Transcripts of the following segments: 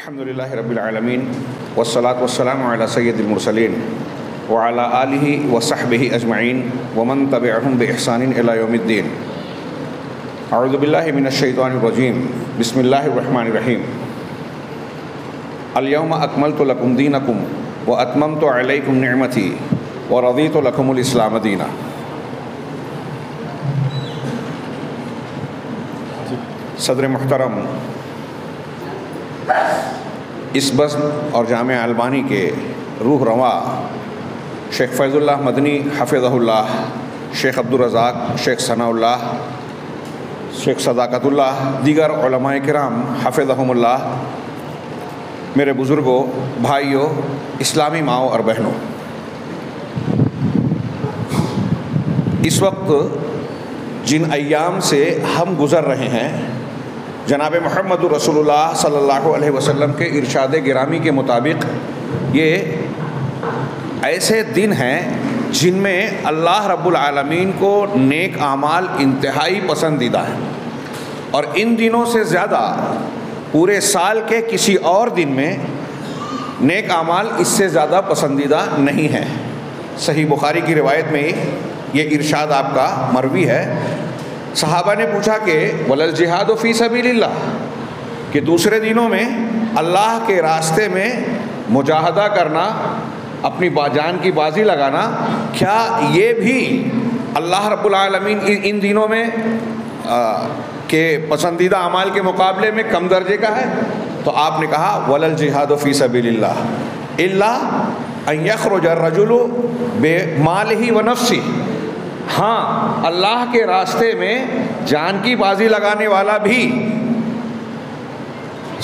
الحمد للہ رب العالمین والصلاة والسلام علی سید المرسلین وعلی آلہ وصحبہ اجمعین ومن تبعہم بإحسان الی یوم الدین۔ اعوذ باللہ من الشیطان الرجیم، بسم اللہ الرحمن الرحیم۔ الیوم اکملت لکم دینکم واتممت علیکم نعمتی ورضیت لکم الاسلام دینا۔ صدر محترم، اس بزم اور جامع البانی کے روح رواں شیخ فیض اللہ مدنی حفظہ اللہ، شیخ عبدالرزاق، شیخ ثناء اللہ، شیخ صداقت اللہ، دیگر علماء کرام حفظہم اللہ، میرے بزرگوں، بھائیوں، اسلامی ماؤں اور بہنوں، اس وقت جن ایام سے ہم گزر رہے ہیں، جناب محمد رسول اللہ صلی اللہ علیہ وسلم کے ارشاد گرامی کے مطابق یہ ایسے دن ہیں جن میں اللہ رب العالمین کو نیک اعمال انتہائی پسندیدہ ہیں، اور ان دنوں سے زیادہ پورے سال کے کسی اور دن میں نیک اعمال اس سے زیادہ پسندیدہ نہیں ہیں۔ صحیح بخاری کی روایت میں یہ ارشاد آپ کا مروی ہے۔ صحابہ نے پوچھا کہ وَلَلْجِهَادُ فِي سَبِيلِ اللَّهِ، کہ دوسرے دنوں میں اللہ کے راستے میں مجاہدہ کرنا، اپنی جان کی بازی لگانا، کیا یہ بھی اللہ رب العالمین ان دنوں میں کے پسندیدہ اعمال کے مقابلے میں کم درجے کا ہے؟ تو آپ نے کہا وَلَلْجِهَادُ فِي سَبِيلِ اللَّهِ إِلَّا أَن يَخْرُجَ الرَّجُلُ بِمَالِهِ وَنَفْسِهِ، ہاں اللہ کے راستے میں جان کی بازی لگانے والا بھی،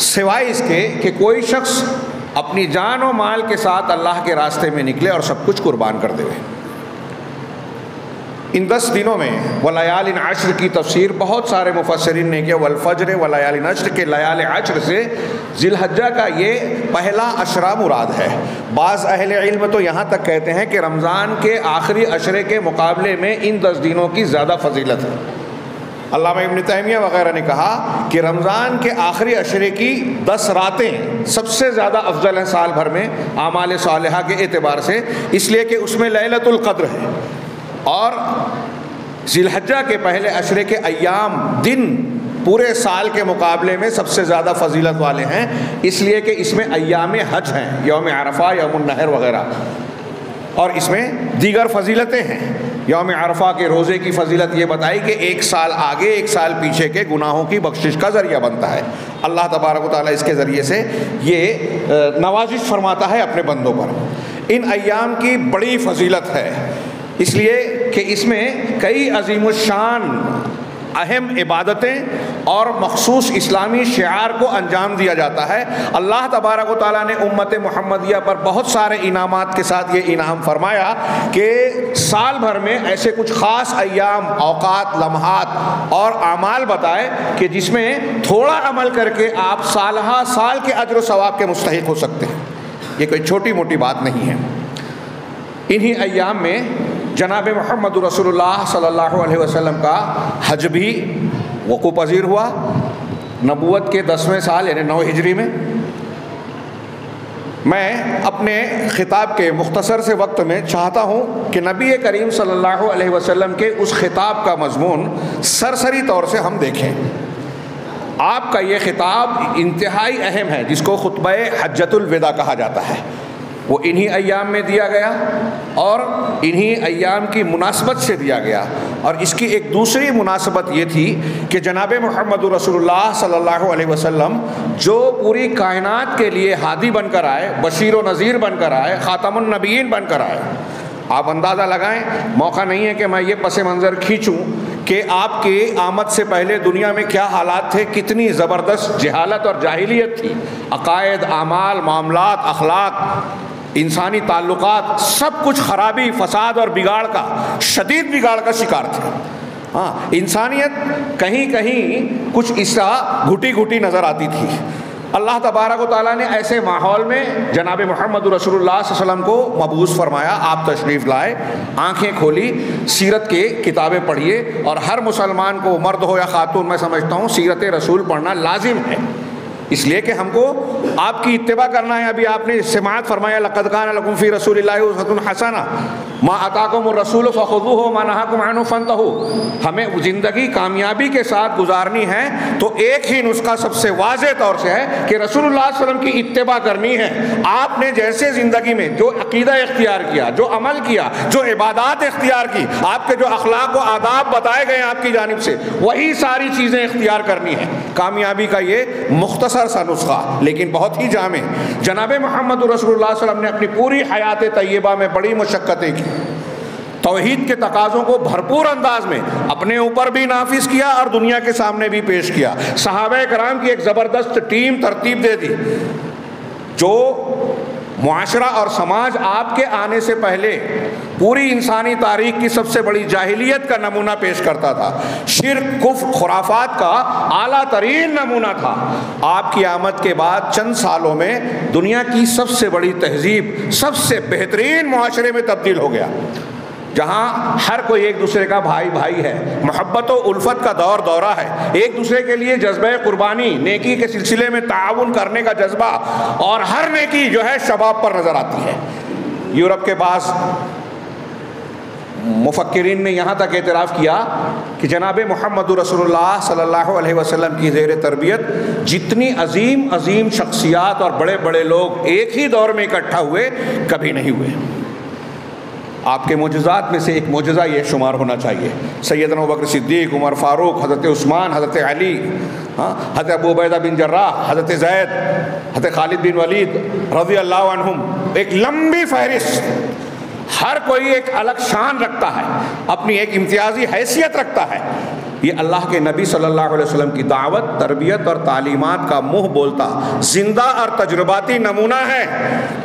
سوائے اس کے کہ کوئی شخص اپنی جان و مال کے ساتھ اللہ کے راستے میں نکلے اور سب کچھ قربان کر دے۔ ان 10 دنوں میں ولیال عشر کی تفسیر بہت سارے مفسرین نے کیا، والفجر ولیال عشر کے لیال عشر سے ذی الحجہ کا یہ پہلا عشرہ مراد ہے۔ بعض اہل علم تو یہاں تک کہتے ہیں کہ رمضان کے آخری عشرے کے مقابلے میں ان 10 دنوں کی زیادہ فضیلت ہے۔ علامہ ابن تیمیہ وغیرہ نے کہا کہ رمضان کے آخری عشرے کی 10 راتیں سب سے زیادہ افضل ہیں سال بھر میں اعمال صالحہ کے اعتبار سے، اس لیے کہ اس میں لیلۃ القدر ہے، اور ذی الحجہ کے پہلے عشرے کے ایام دن پورے سال کے مقابلے میں سب سے زیادہ فضیلت والے ہیں، اس لیے کہ اس میں ایام حج ہیں، یوم عرفہ، یوم النحر وغیرہ، اور اس میں دیگر فضیلتیں ہیں۔ یوم عرفہ کے روزے کی فضیلت یہ بتائی کہ 1 سال آگے 1 سال پیچھے کے گناہوں کی بخشش کا ذریعہ بنتا ہے۔ اللہ تبارک و تعالیٰ اس کے ذریعے سے یہ نوازش فرماتا ہے اپنے بندوں پر۔ ان ایام کی بڑی فضیلت ہے، اس لیے کہ اس میں کئی عظیم الشان اہم عبادتیں اور مخصوص اسلامی شعار کو انجام دیا جاتا ہے۔ اللہ تبارک و تعالیٰ نے امت محمدیہ پر بہت سارے انعامات کے ساتھ یہ انعام فرمایا کہ سال بھر میں ایسے کچھ خاص ایام، اوقات، لمحات اور اعمال بتائے کہ جس میں تھوڑا عمل کر کے آپ سالہ سال کے اجر و ثواب کے مستحق ہو سکتے ہیں۔ یہ کوئی چھوٹی موٹی بات نہیں ہے۔ انہی ایام میں جناب محمد رسول اللہ صلی اللہ علیہ وسلم کا حج بھی وقوع پذیر ہوا، نبوت کے 10ویں سال یعنی 9 ہجری میں۔ میں اپنے خطاب کے مختصر سے وقت میں چاہتا ہوں کہ نبی کریم صلی اللہ علیہ وسلم کے اس خطاب کا مضمون سرسری طور سے ہم دیکھیں۔ آپ کا یہ خطاب انتہائی اہم ہے، جس کو خطبہ حجۃ الوداع کہا جاتا ہے، وہ انہی ایام میں دیا گیا اور انہی ایام کی مناسبت سے دیا گیا۔ اور اس کی ایک دوسری مناسبت یہ تھی کہ جناب محمد رسول اللہ صلی اللہ علیہ وسلم جو پوری کائنات کے لیے ہادی بن کر آئے، بشیر و نذیر بن کر آئے، خاتم النبیین بن کر آئے، آپ اندازہ لگائیں، موقع نہیں ہے کہ میں یہ پس منظر کھینچوں کہ آپ کی آمد سے پہلے دنیا میں کیا حالات تھے، کتنی زبردست جہالت اور جاہلیت تھی، عقائد، اعمال، معاملات، اخلاق، انسانی تعلقات، سب کچھ خرابی، فساد اور بگاڑ کا، شدید بگاڑ کا شکار تھے۔ ہاں، انسانیت کہیں کہیں کچھ اس طرح گھٹی گھٹی نظر آتی تھی۔ اللہ تبارک و تعالیٰ نے ایسے ماحول میں جناب محمد رسول اللہ صلی اللہ علیہ وسلم کو مبعوث فرمایا، آپ تشریف لائے، آنکھیں کھولی، سیرت کی کتابیں پڑھیے، اور ہر مسلمان کو مرد ہو یا خاتون میں سمجھتا ہوں سیرت رسول پڑھنا لازم ہے، اس لیے کہ ہم کو آپ کی اتباع کرنا ہے. ابھی آپ نے سماعت فرمایا لقد کان لکم فی رسول اللہ اسوۃ حسنہ ما آتاکم الرسول فخذوہ وما نہاکم عنہ فانتہوا. ہمیں زندگی کامیابی کے ساتھ گزارنی ہے تو ایک ہی نسخہ سب سے واضح طور سے ہے کہ رسول اللہ صلی اللہ علیہ وسلم کی اتباع کرنی ہے. آپ نے جیسے زندگی میں جو عقیدہ اختیار کیا، جو عمل کیا، جو عبادات اختیار کی، آپ کے جو اخلاق و آداب بتائے گئے ہیں آپ کی جانب سے، وہی ساری چیزیں اختیار کرنی ہے. کامیابی کا یہ مختصر سا نسخہ لیکن بہت ہی جامع. جناب محمد رسول اللہ صلی اللہ علیہ وسلم نے اپنی پوری حیات طیبہ میں بڑی مشقتیں کی، توحید کے تقاضوں کو بھرپور انداز میں اپنے اوپر بھی نافذ کیا اور دنیا کے سامنے بھی پیش کیا. صحابہ کرام کی ایک زبردست ٹیم ترتیب دے دی. جو معاشرہ اور سماج آپ کے آنے سے پہلے پوری انسانی تاریخ کی سب سے بڑی جاہلیت کا نمونہ پیش کرتا تھا، شرک، کفر، خرافات کا اعلیٰ ترین نمونہ تھا، آپ کی آمد کے بعد چند سالوں میں دنیا کی سب سے بڑی تہذیب، سب سے بہترین معاشرے میں تبدیل ہو گیا، جہاں ہر کوئی ایک دوسرے کا بھائی بھائی ہے، محبت و الفت کا دور دورہ ہے، ایک دوسرے کے لیے جذبہ قربانی، نیکی کے سلسلے میں تعاون کرنے کا جذبہ، اور ہر نیکی جو ہے شباب پر نظر آتی ہے. یورپ کے بعض مفکرین نے یہاں تک اعتراف کیا کہ جناب محمد رسول اللہ صلی اللہ علیہ وسلم کی زیر تربیت جتنی عظیم عظیم شخصیات اور بڑے بڑے لوگ ایک ہی دور میں اکٹھا ہوئے کبھی نہیں ہوئے. آپ کے معجزات میں سے ایک معجزہ یہ شمار ہونا چاہیے. سیدنا ابوبکر صدیق، عمر فاروق، حضرت عثمان، حضرت علی، حضرت ابو عبیدہ بن جراح، حضرت زید، حضرت خالد بن ولید رضی اللہ عنہم. ایک لمبی فہرست، ہر کوئی ایک الگ شان رکھتا ہے، اپنی ایک امتیازی حیثیت رکھتا ہے. یہ اللہ کے نبی صلی اللہ علیہ وسلم کی دعوت، تربیت اور تعلیمات کا منہ بولتا زندہ اور تجرباتی نمونہ ہے.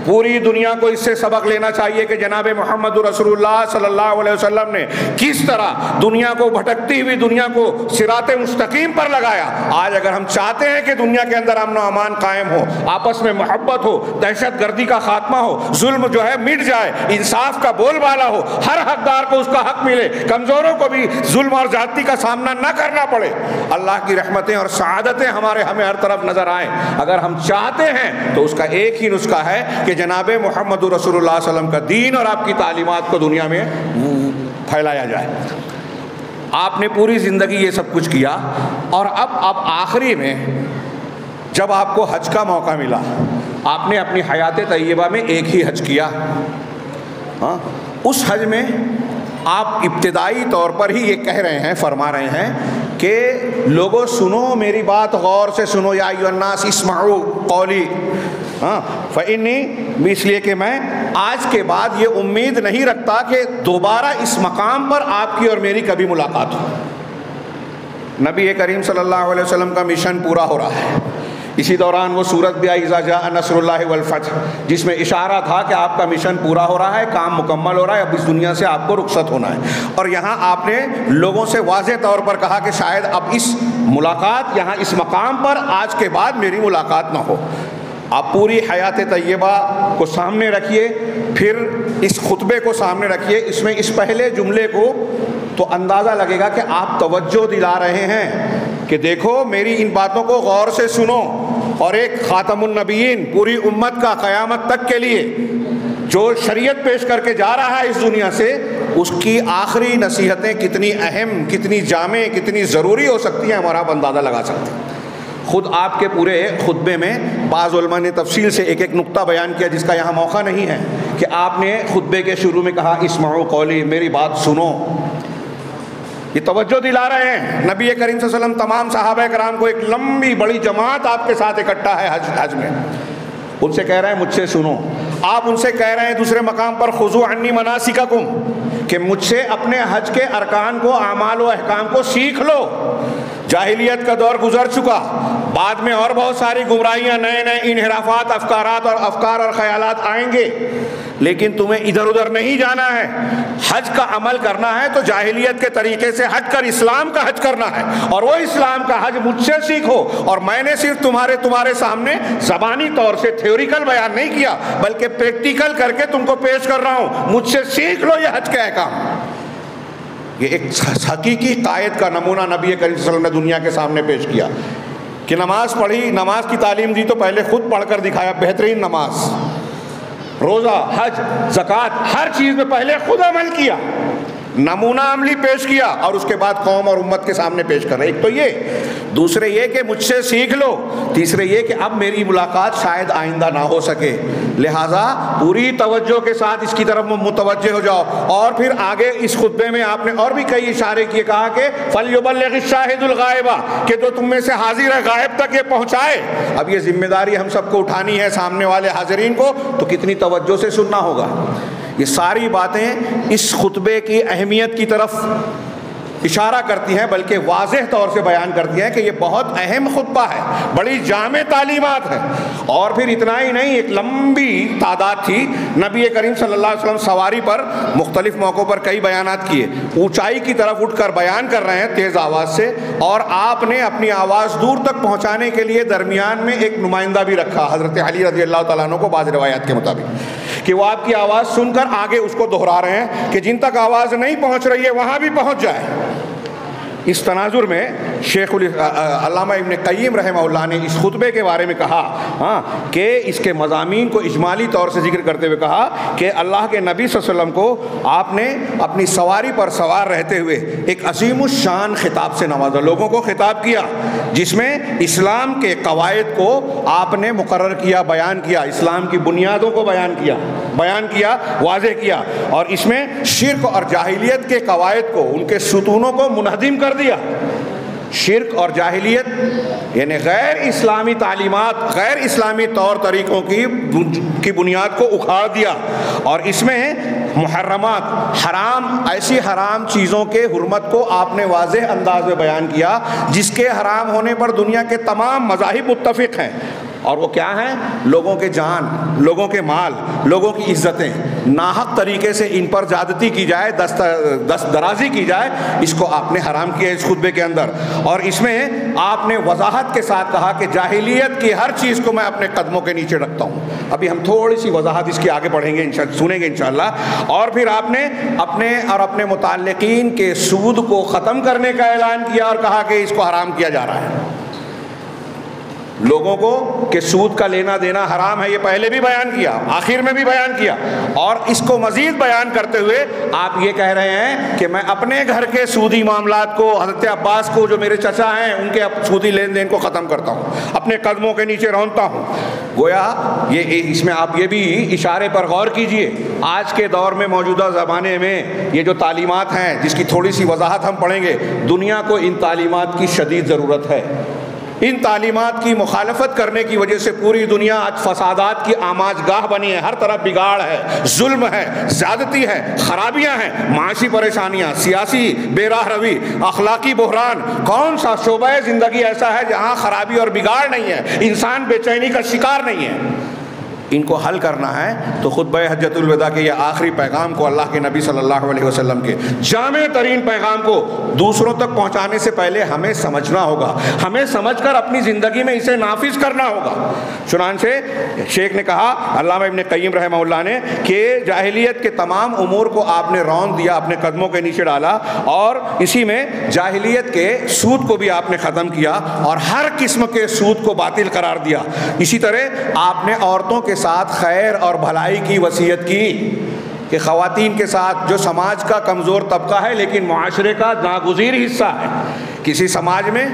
پوری دنیا کو اس سے سبق لینا چاہیے کہ جناب محمد رسول اللہ صلی اللہ علیہ وسلم نے کس طرح دنیا کو، بھٹکتی ہوئی دنیا کو صراط مستقیم پر لگایا. آج اگر ہم چاہتے ہیں کہ دنیا کے اندر امن و امان قائم ہو، آپس میں محبت ہو، دہشت گردی کا خاتمہ ہو، ظلم جو ہے مٹ جائے، انصاف کا بول بالا ہو، ہر حقدار کو اس کا حق ملے، کمزوروں کو بھی ظلم اور زیادتی کا سامنا نہ کرنا پڑے، اللہ کی رحمتیں اور سعادتیں ہمیں ہر طرف نظر آئیں، اگر ہم چاہتے ہیں تو اس کا ایک ہی نسخہ ہے کہ جناب محمد رسول اللہ صلی اللہ علیہ وسلم کا دین اور آپ کی تعلیمات کو دنیا میں پھیلایا جائے. آپ نے پوری زندگی یہ سب کچھ کیا، اور اب آخری میں جب آپ کو حج کا موقع ملا، آپ نے اپنی حیات طیبہ میں ایک ہی حج کیا. اس حج میں آپ ابتدائی طور پر ہی یہ کہہ رہے ہیں، فرما رہے ہیں کہ لوگوں سنو میری بات، غور سے سنو، یا ایھا الناس اسمعوا قولی، فإنی، اس لیے کہ میں آج کے بعد یہ امید نہیں رکھتا کہ دوبارہ اس مقام پر آپ کی اور میری کبھی ملاقات ہو. نبی کریم صلی اللہ علیہ وسلم کا مشن پورا ہو رہا ہے. اسی دوران وہ صورت بھی آئی اذا جاء نصر اللہ والفتح، جس میں اشارہ تھا کہ آپ کا مشن پورا ہو رہا ہے، کام مکمل ہو رہا ہے، اب اس دنیا سے آپ کو رخصت ہونا ہے. اور یہاں آپ نے لوگوں سے واضح طور پر کہا کہ شاید اب اس ملاقات، یہاں اس مقام پر آج کے بعد میری ملاقات نہ ہو. آپ پوری حیات طیبہ کو سامنے رکھیے، پھر اس خطبے کو سامنے رکھیے. اس میں اس پہلے جملے کو تو اندازہ لگے گا کہ آپ توجہ دلا رہے ہیں کہ دیکھو میری ان باتوں کو غور سے سنو، اور ایک خاتم النبیین پوری امت کا قیامت تک کے لیے جو شریعت پیش کر کے جا رہا ہے اس دنیا سے، اس کی آخری نصیحتیں کتنی اہم، کتنی جامع، کتنی ضروری ہو سکتی ہیں، ہمارا آپ اندازہ لگا سکتے ہیں. خود آپ کے پورے خطبے میں بعض علماء نے تفصیل سے ایک ایک نقطہ بیان کیا جس کا یہاں موقع نہیں ہے، کہ آپ نے خطبے کے شروع میں کہا اسمعوا قولی، میری بات سنو. یہ توجہ دلا رہے ہیں. نبی کریم صلی اللہ علیہ وسلم تمام صحابہ کرام کو، ایک لمبی بڑی جماعت آپ کے ساتھ اکٹھا ہے حج میں، ان سے کہہ رہے ہیں مجھ سے سنو. آپ ان سے کہہ رہے ہیں دوسرے مقام پر خذوا عنی مناسککم، کہ مجھ سے اپنے حج کے ارکان کو، اعمال و احکام کو سیکھ لو. جاہلیت کا دور گزر چکا، بعد میں اور بہت ساری گمراہیاں، نئے نئے انحرافات، افکار اور خیالات آئیں گے، لیکن تمہیں ادھر ادھر نہیں جانا ہے. حج کا عمل کرنا ہے تو جاہلیت کے طریقے سے ہٹ کر اسلام کا حج کرنا ہے، اور وہ اسلام کا حج مجھ سے سیکھو. اور میں نے صرف تمہارے سامنے زبانی طور سے تھیوریکل بیان نہیں کیا، بلکہ پریکٹیکل کر کے تم کو پیش کر رہا ہوں. مجھ سے سیکھ لو یہ حج کے احکام. یہ ایک حقیقی قائد کا نمونہ نبی کریم صلی اللہ علیہ وسلم نے دنیا کے سامنے پیش کیا. کہ نماز پڑھی، نماز کی تعلیم دی تو پہلے خود پڑھ کر دکھایا بہترین نماز، روزہ، حج، زکوٰۃ، ہر چیز میں پہلے خود عمل کیا، نمونہ عملی پیش کیا، اور اس کے بعد قوم اور امت کے سامنے پیش کر رہے۔ ایک تو یہ، دوسرے یہ کہ مجھ سے سیکھ لو، تیسرے یہ کہ اب میری ملاقات شاید آئندہ نہ ہو سکے، لہٰذا پوری توجہ کے ساتھ اس کی طرف متوجہ ہو جاؤ۔ اور پھر آگے اس خطبے میں آپ نے اور بھی کئی اشارے کیے، کہا کہ فَلْيُبَلِّغِ الشَّاهِدُ الْغَائِبَ، کہ جو تم میں سے حاضر ہے غائب تک یہ پہنچائے۔ اب یہ ذمہ داری ہم سب کو اٹھانی ہے، سامنے والے حاضرین کو، تو کتنی توجہ سے سننا ہوگا۔ یہ ساری باتیں اس خطبے کی اہمیت کی طرف اشارہ کرتی ہیں، بلکہ واضح طور سے بیان کرتی ہیں کہ یہ بہت اہم خطبہ ہے، بڑی جامع تعلیمات ہے۔ اور پھر اتنا ہی نہیں، ایک لمبی تعداد تھی، نبی کریم صلی اللہ علیہ وسلم سواری پر مختلف موقعوں پر کئی بیانات کیے، اونچائی کی طرف اٹھ کر بیان کر رہے ہیں تیز آواز سے، اور آپ نے اپنی آواز دور تک پہنچانے کے لیے درمیان میں ایک نمائندہ بھی رکھا، حضرت علی رضی اللہ تعالیٰ عنہ کو، بعض روایات کے مطابق، کہ وہ آپ کی آواز سن کر آگے اس کو دہرا رہے ہیں کہ جن تک آواز نہیں پہنچ رہی ہے وہاں بھی پہنچ جائے۔ اس تناظر میں شیخ علامہ ابن قیم رحمہ اللہ نے اس خطبے کے بارے میں کہا کہ اس کے مضامین کو اجمالی طور سے ذکر کرتے ہوئے کہا کہ اللہ کے نبی صلی اللہ علیہ وسلم کو آپ نے اپنی سواری پر سوار رہتے ہوئے ایک عظیم الشان خطاب سے نوازا، لوگوں کو خطاب کیا، جس میں اسلام کے قواعد کو آپ نے مقرر کیا، بیان کیا، اسلام کی بنیادوں کو بیان کیا، واضح کیا، اور اس میں شرک اور جاہلیت کے قواعد کو، ان کے ستونوں کو منہدم کر دیا۔ شرک اور جاہلیت یعنی غیر اسلامی تعلیمات، غیر اسلامی طور طریقوں کی بنیاد کو اکھاڑ دیا، اور اس میں محرمات، ایسی حرام چیزوں کے حرمت کو آپ نے واضح انداز میں بیان کیا جس کے حرام ہونے پر دنیا کے تمام مذاہب متفق ہیں، اور وہ کیا ہیں؟ لوگوں کے جان، لوگوں کے مال، لوگوں کی عزتیں، ناحق طریقے سے ان پر زیادتی کی جائے، دست درازی کی جائے، اس کو آپ نے حرام کیا اس خطبے کے اندر۔ اور اس میں آپ نے وضاحت کے ساتھ کہا کہ جاہلیت کی ہر چیز کو میں اپنے قدموں کے نیچے رکھتا ہوں۔ ابھی ہم تھوڑی سی وضاحت اس کی آگے پڑھیں گے، سنیں گے انشاءاللہ۔ اور پھر آپ نے اپنے متعلقین کے سود کو ختم کرنے کا اعلان کیا اور کہا کہ اس کو حرام کیا جا رہا ہے، لوگوں کو کہ سود کا لینا دینا حرام ہے، یہ پہلے بھی بیان کیا، آخر میں بھی بیان کیا، اور اس کو مزید بیان کرتے ہوئے آپ یہ کہہ رہے ہیں کہ میں اپنے گھر کے سودی معاملات کو، حضرت عباس کو جو میرے چچا ہیں ان کے سودی لین دین کو ختم کرتا ہوں، اپنے قدموں کے نیچے رونتا ہوں۔ گویا اس میں آپ یہ بھی اشارے پر غور کیجئے، آج کے دور میں، موجودہ زمانے میں یہ جو تعلیمات ہیں جس کی تھوڑی سی وضاحت ہم پڑھیں گے، دنیا کو ان تعلیمات کی شدید ضرورت ہے۔ ان تعلیمات کی مخالفت کرنے کی وجہ سے پوری دنیا آج فسادات کی آماج گاہ بنی ہے، ہر طرف بگاڑ ہے، ظلم ہے، زیادتی ہے، خرابیاں ہیں، معاشی پریشانیاں، سیاسی بے راہ روی، اخلاقی بحران۔ کون سا شعبہ زندگی ایسا ہے جہاں خرابی اور بگاڑ نہیں ہے، انسان بے چینی کا شکار نہیں ہے؟ ان کو حل کرنا ہے تو خطبہ حجۃ الوداع کے یہ آخری پیغام کو، اللہ کے نبی صلی اللہ علیہ وسلم کے جامع ترین پیغام کو دوسروں تک پہنچانے سے پہلے ہمیں سمجھنا ہوگا، ہمیں سمجھ کر اپنی زندگی میں اسے نافذ کرنا ہوگا۔ چنانچہ شیخ نے کہا، علامہ ابن قیم رحمہ اللہ نے، کہ جاہلیت کے تمام امور کو آپ نے رون دیا، اپنے قدموں کے نیچے ڈالا، اور اسی میں جاہلیت کے سود کو بھی آپ نے ختم کیا اور ہر قسم کے سود کو باطل قرار دیا۔ اسی طرح آپ نے عورتوں کے ساتھ خیر اور بھلائی کی وصیت کی، کہ خواتین کے ساتھ، جو سماج کا کمزور طبقہ ہے لیکن معاشرے کا ناگزیر حصہ ہے، کسی سماج میں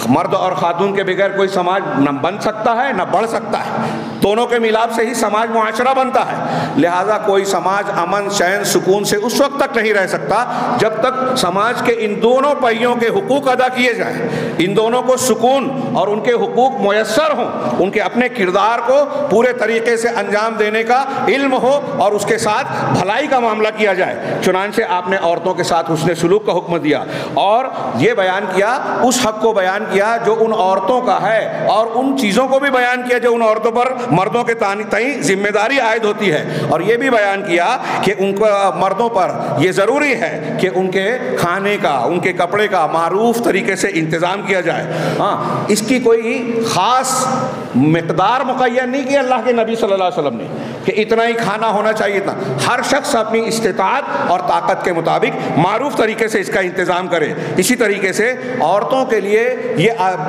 مرد اور خاتون کے بغیر کوئی سماج نہ بن سکتا ہے نہ بڑھ سکتا ہے، دونوں کے ملاپ سے ہی سماج معاشرہ بنتا ہے، لہذا کوئی سماج امن چین سکون سے اس وقت تک نہیں رہ سکتا جب تک سماج کے ان دونوں پہیوں کے حقوق ادا کیے جائیں، ان دونوں کو سکون اور ان کے حقوق میسر ہوں، ان کے اپنے کردار کو پورے طریقے سے انجام دینے کا علم ہو اور اس کے ساتھ بھلائی کا معاملہ کیا جائے۔ چنانچہ آپ نے عورتوں کے ساتھ حسن سلوک کا حکم دیا اور یہ بیان کیا، اس حق کو بیان کیا جو ان عورتوں کا ہے، اور ان چیزوں کو بھی بیان کیا جو ان عورتوں پر مردوں کے تئیں ذمہ داری عائد ہوتی ہے، اور یہ بھی بیان کیا کہ ان کو مردوں پر یہ ضروری ہے کہ ان کے کھانے کا، ان کے کپڑے کا معروف طریقے سے انتظام کیا جائے۔ اس کی کوئی خاص مقدار مقرر نہیں کی اللہ کے نبی صلی اللہ علیہ وسلم نے، کہ کہ اتنا ہی کھانا ہونا چاہیے، اتنا. ہر شخص اپنی استطاعت اور طاقت کے مطابق معروف طریقے سے اس کا انتظام کرے. اسی طریقے سے عورتوں کے لیے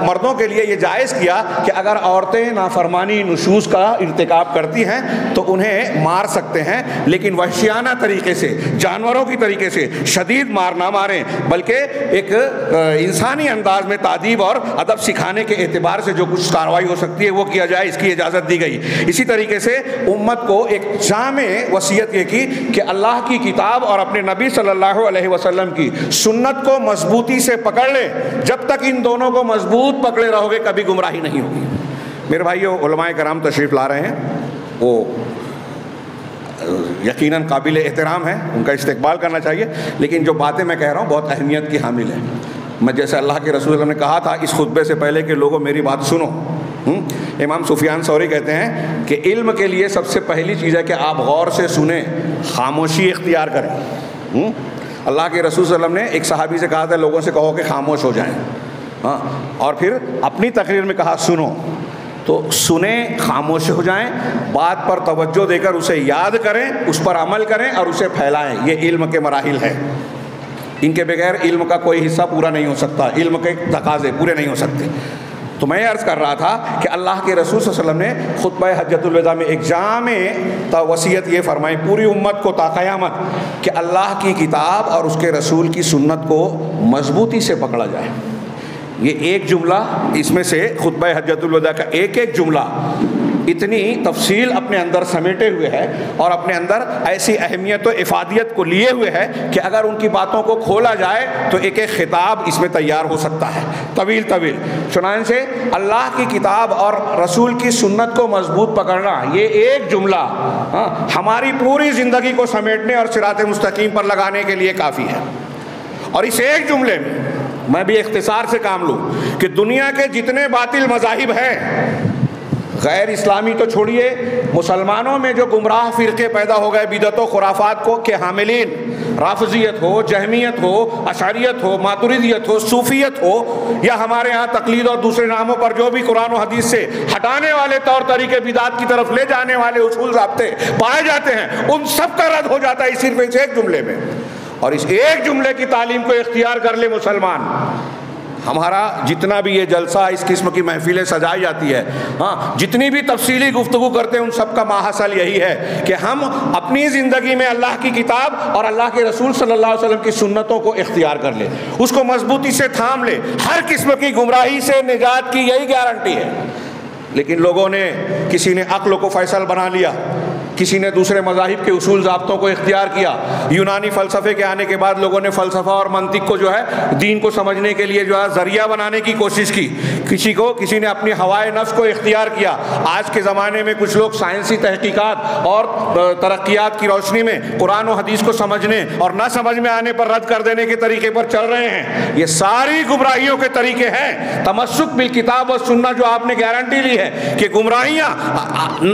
مردوں کے لیے یہ جائز کیا کہ اگر عورتیں نافرمانی نشوز کا ارتکاب کرتی ہیں تو انہیں مار سکتے ہیں، لیکن وحشیانہ طریقے سے، جانوروں کی طریقے سے شدید مار نہ ماریں، بلکہ ایک انسانی انداز میں تعدیب اور ادب سکھانے کے اعتبار سے جو کچھ کارروائی ہو سکتی ہے وہ کیا جائے، اس کی اجازت دی گئی. اسی طریقے سے امت کو ایک جامع وصیت یہ کی کہ اللہ کی کتاب اور اپنے نبی صلی اللہ علیہ وسلم کی سنت کو مضبوطی سے پکڑ لے. جب تک ان دونوں کو مضبوط پکڑے رہو گے کبھی گمراہی نہیں ہوگی. میرے بھائیو، علماء کرام تشریف لا رہے ہیں، وہ یقیناً قابل احترام ہے، ان کا استقبال کرنا چاہیے، لیکن جو باتیں میں کہہ رہا ہوں بہت اہمیت کی حامل ہے. میں جیسے اللہ کے رسول صلی اللہ علیہ وسلم نے کہا تھا اس خطبے سے پہلے کہ لوگوں میری بات سنو. امام سفیان ثوری کہتے ہیں کہ علم کے لیے سب سے پہلی چیز ہے کہ آپ غور سے سنیں، خاموشی اختیار کریں. اللہ کے رسول صلی اللہ علیہ وسلم نے ایک صحابی سے کہا تھا لوگوں سے کہو کہ خاموش ہو جائیں، اور پھر اپنی تقریر میں کہا سنو. تو سنیں، خاموش ہو جائیں، بات پر توجہ دے کر اسے یاد کریں، اس پر عمل کریں اور اسے پھیلائیں. یہ علم کے مراحل ہیں، ان کے بغیر علم کا کوئی حصہ پورا نہیں ہو سکتا، علم کے تقاضے پورے نہیں ہو سکتے. تو میں عرض کر رہا تھا کہ اللہ کے رسول صلی اللہ علیہ وسلم نے خطبہ حجۃ الوداع میں ایک جامع وصیت یہ فرمائی پوری امت کو تا قیامت کہ اللہ کی کتاب اور اس کے رسول کی سنت کو مضبوطی سے پکڑا جائے. یہ ایک جملہ، اس میں سے خطبہ حجۃ الوداع کا ایک ایک جملہ اتنی تفصیل اپنے اندر سمیٹے ہوئے ہے اور اپنے اندر ایسی اہمیت و افادیت کو لیے ہوئے ہے کہ اگر ان کی باتوں کو کھولا جائے تو ایک ایک خطاب اس میں تیار ہو سکتا ہے، طویل طویل. چنانچہ اللہ کی کتاب اور رسول کی سنت کو مضبوط پکڑنا، یہ ایک جملہ ہماری پوری زندگی کو سمیٹنے اور صراط مستقیم پر لگانے کے لیے کافی ہے. اور اس ایک جملے میں بھی اختصار سے کام لوں کہ دنیا کے جتنے باطل مذاہب ہیں، غیر اسلامی تو چھوڑیے، مسلمانوں میں جو گمراہ فرقے پیدا ہو گئے بدعت و خرافات کو کے حاملین، رافضیت ہو، جہمیت ہو، اشعریت ہو، ماتریدیت ہو، صوفیت ہو، یا ہمارے ہاں تقلید اور دوسرے ناموں پر جو بھی قرآن و حدیث سے ہٹانے والے طور طریقے بدعت کی طرف لے جانے والے اصول ضابطے پائے جاتے ہیں، ان سب کا رد ہو جاتا ہے صرف اس ایک جملے میں. اور اس ایک جملے کی تعلیم کو اختیار کر لے مسلمان. ہمارا جتنا بھی یہ جلسہ اس قسم کی محفلیں سجائی جاتی ہے، جتنی بھی تفصیلی گفتگو کرتے ہیں، ان سب کا ماحصل یہی ہے کہ ہم اپنی زندگی میں اللہ کی کتاب اور اللہ کے رسول صلی اللہ علیہ وسلم کی سنتوں کو اختیار کر لیں، اس کو مضبوطی سے تھام لیں. ہر قسم کی گمراہی سے نجات کی یہی گارنٹی ہے. لیکن لوگوں نے، کسی نے عقل کو فیصل بنا لیا، کسی نے دوسرے مذاہب کے اصول ضابطوں کو اختیار کیا. یونانی فلسفے کے آنے کے بعد لوگوں نے فلسفہ اور منطق کو جو ہے دین کو سمجھنے کے لیے جو ہے ذریعہ بنانے کی کوشش کی. کسی نے اپنی ہوائے نفس کو اختیار کیا. آج کے زمانے میں کچھ لوگ سائنسی تحقیقات اور ترقیات کی روشنی میں قرآن و حدیث کو سمجھنے اور نہ سمجھ میں آنے پر رد کر دینے کے طریقے پر چل رہے ہیں. یہ ساری گمراہیوں کے طریقے ہیں. تمسک بالکتاب و سنت جو آپ نے گارنٹی لی ہے کہ گمراہیاں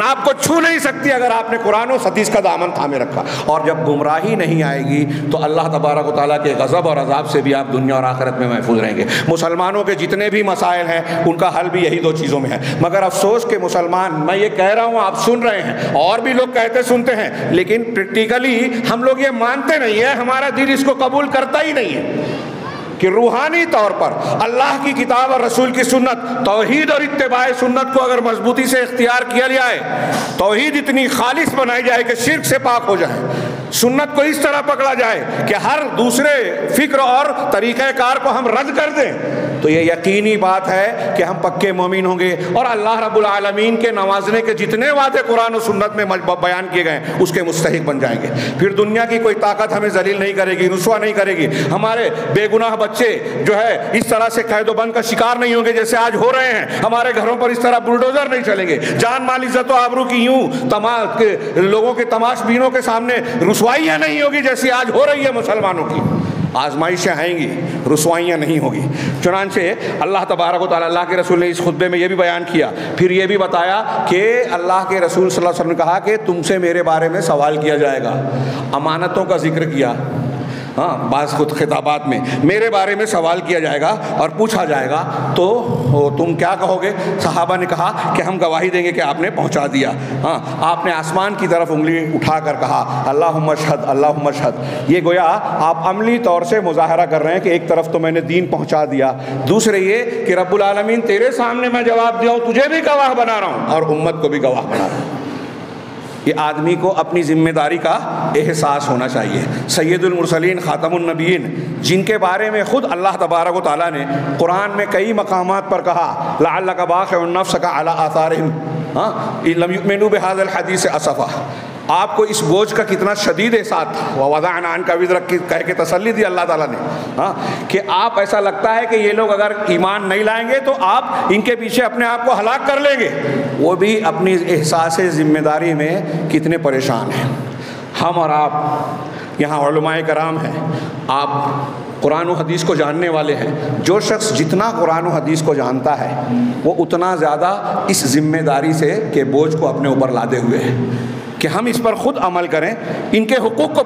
آپ کو چھو نہیں سکتی اگر آپ نے قرآن و حدیث کا دامن تھامے رکھا. اور جب گمراہی نہیں آئے گی تو اللہ تبارک و تعالیٰ کے غضب اور عذاب سے بھی آپ دنیا اور آخرت میں محفوظ رہیں گے. مسلمانوں کے جتنے بھی مسائل ہیں ان کا حل بھی یہی دو چیزوں میں ہے. مگر افسوس کہ مسلمان، میں یہ کہہ رہا ہوں آپ سن رہے ہیں اور بھی لوگ کہتے سنتے ہیں، لیکن پریکٹیکلی ہم لوگ یہ مانتے نہیں ہیں، ہمارا دل اس کو قبول کرتا ہی نہیں ہے کہ روحانی طور پر اللہ کی کتاب اور رسول کی سنت، توحید اور اتباع سنت کو اگر مضبوطی سے اختیار کیا جائے، توحید اتنی خالص بنائی جائے کہ شرک سے پاک ہو جائے، سنت کو اس طرح پکڑا جائے کہ ہر دوسرے فکر اور طریقہ کار کو ہم رد کر دیں، تو یہ یقینی بات ہے کہ ہم پکے مومن ہوں گے اور اللہ رب العالمین کے نوازنے کے جتنے وعدے قرآن و سنت میں بیان کیے گئے اس کے مستحق بن جائیں گے. پھر دنیا کی کوئی طاقت ہمیں ذلیل نہیں کرے گی، رسوا نہیں کرے گی. ہمارے بے گناہ بچے جو ہے اس طرح سے قید و بند کا شکار نہیں ہوں گے جیسے آج ہو رہے ہیں. ہمارے گھروں پر اس طرح بلڈوزر نہیں چلیں گے. جان مال عزت و آبرو کی یوں لوگوں کے تماش بینوں کے سامنے رسوائیاں نہیں ہوگی جیسی آج ہو رہی ہے مسلمانوں کی. آزمائشیں آئیں گی، رسوائیاں نہیں ہوگی. چنانچہ اللہ تبارک و تعالیٰ، اللہ کے رسول نے اس خطبے میں یہ بھی بیان کیا، پھر یہ بھی بتایا کہ اللہ کے رسول صلی اللہ علیہ وسلم نے کہا کہ تم سے میرے بارے میں سوال کیا جائے گا. امانتوں کا ذکر کیا. ہاں بعض خود خطابات میں میرے بارے میں سوال کیا جائے گا اور پوچھا جائے گا تو تم کیا کہو گے؟ صحابہ نے کہا کہ ہم گواہی دیں گے کہ آپ نے پہنچا دیا. ہاں آپ نے آسمان کی طرف انگلی اٹھا کر کہا اللہم اشہد اللہم اشہد. یہ گویا آپ عملی طور سے مظاہرہ کر رہے ہیں کہ ایک طرف تو میں نے دین پہنچا دیا، دوسرے یہ کہ رب العالمین تیرے سامنے میں جواب دیا ہوں، تجھے بھی گواہ بنا رہا ہوں اور امت کو بھی گواہ بنا رہا ہوں. یہ آدمی کو اپنی ذمہ داری کا احساس ہونا چاہیے. سید المرسلین خاتم النبیین، جن کے بارے میں خود اللہ تبارک و تعالیٰ نے قرآن میں کئی مقامات پر کہا لعلک باخع نفسک علی آثارہم ان لم یؤمنوا بہذا الحدیث اسفا. آپ کو اس بوجھ کا کتنا شدید احساس تھا. وَوَضَعْنَا عَنْكَ وِزْرَكَ کہہ کے تسلی دی اللہ تعالیٰ نے کہ آپ ایسا لگتا ہے کہ یہ لوگ اگر ایمان نہیں لائیں گے تو آپ ان کے پیچھے اپنے آپ کو ہلاک کر لیں گے. وہ بھی اپنی احساس ذمہ داری میں کتنے پریشان ہیں. ہم اور آپ یہاں علماء کرام ہیں، آپ قرآن و حدیث کو جاننے والے ہیں. جو شخص جتنا قرآن و حدیث کو جانتا ہے وہ اتنا زیادہ اس ذمہ داری سے کہ بوجھ کو اپنے اوپر لادے ہوئے ہے کہ ہم اس پر خود عمل کریں، ان کے حقوق کو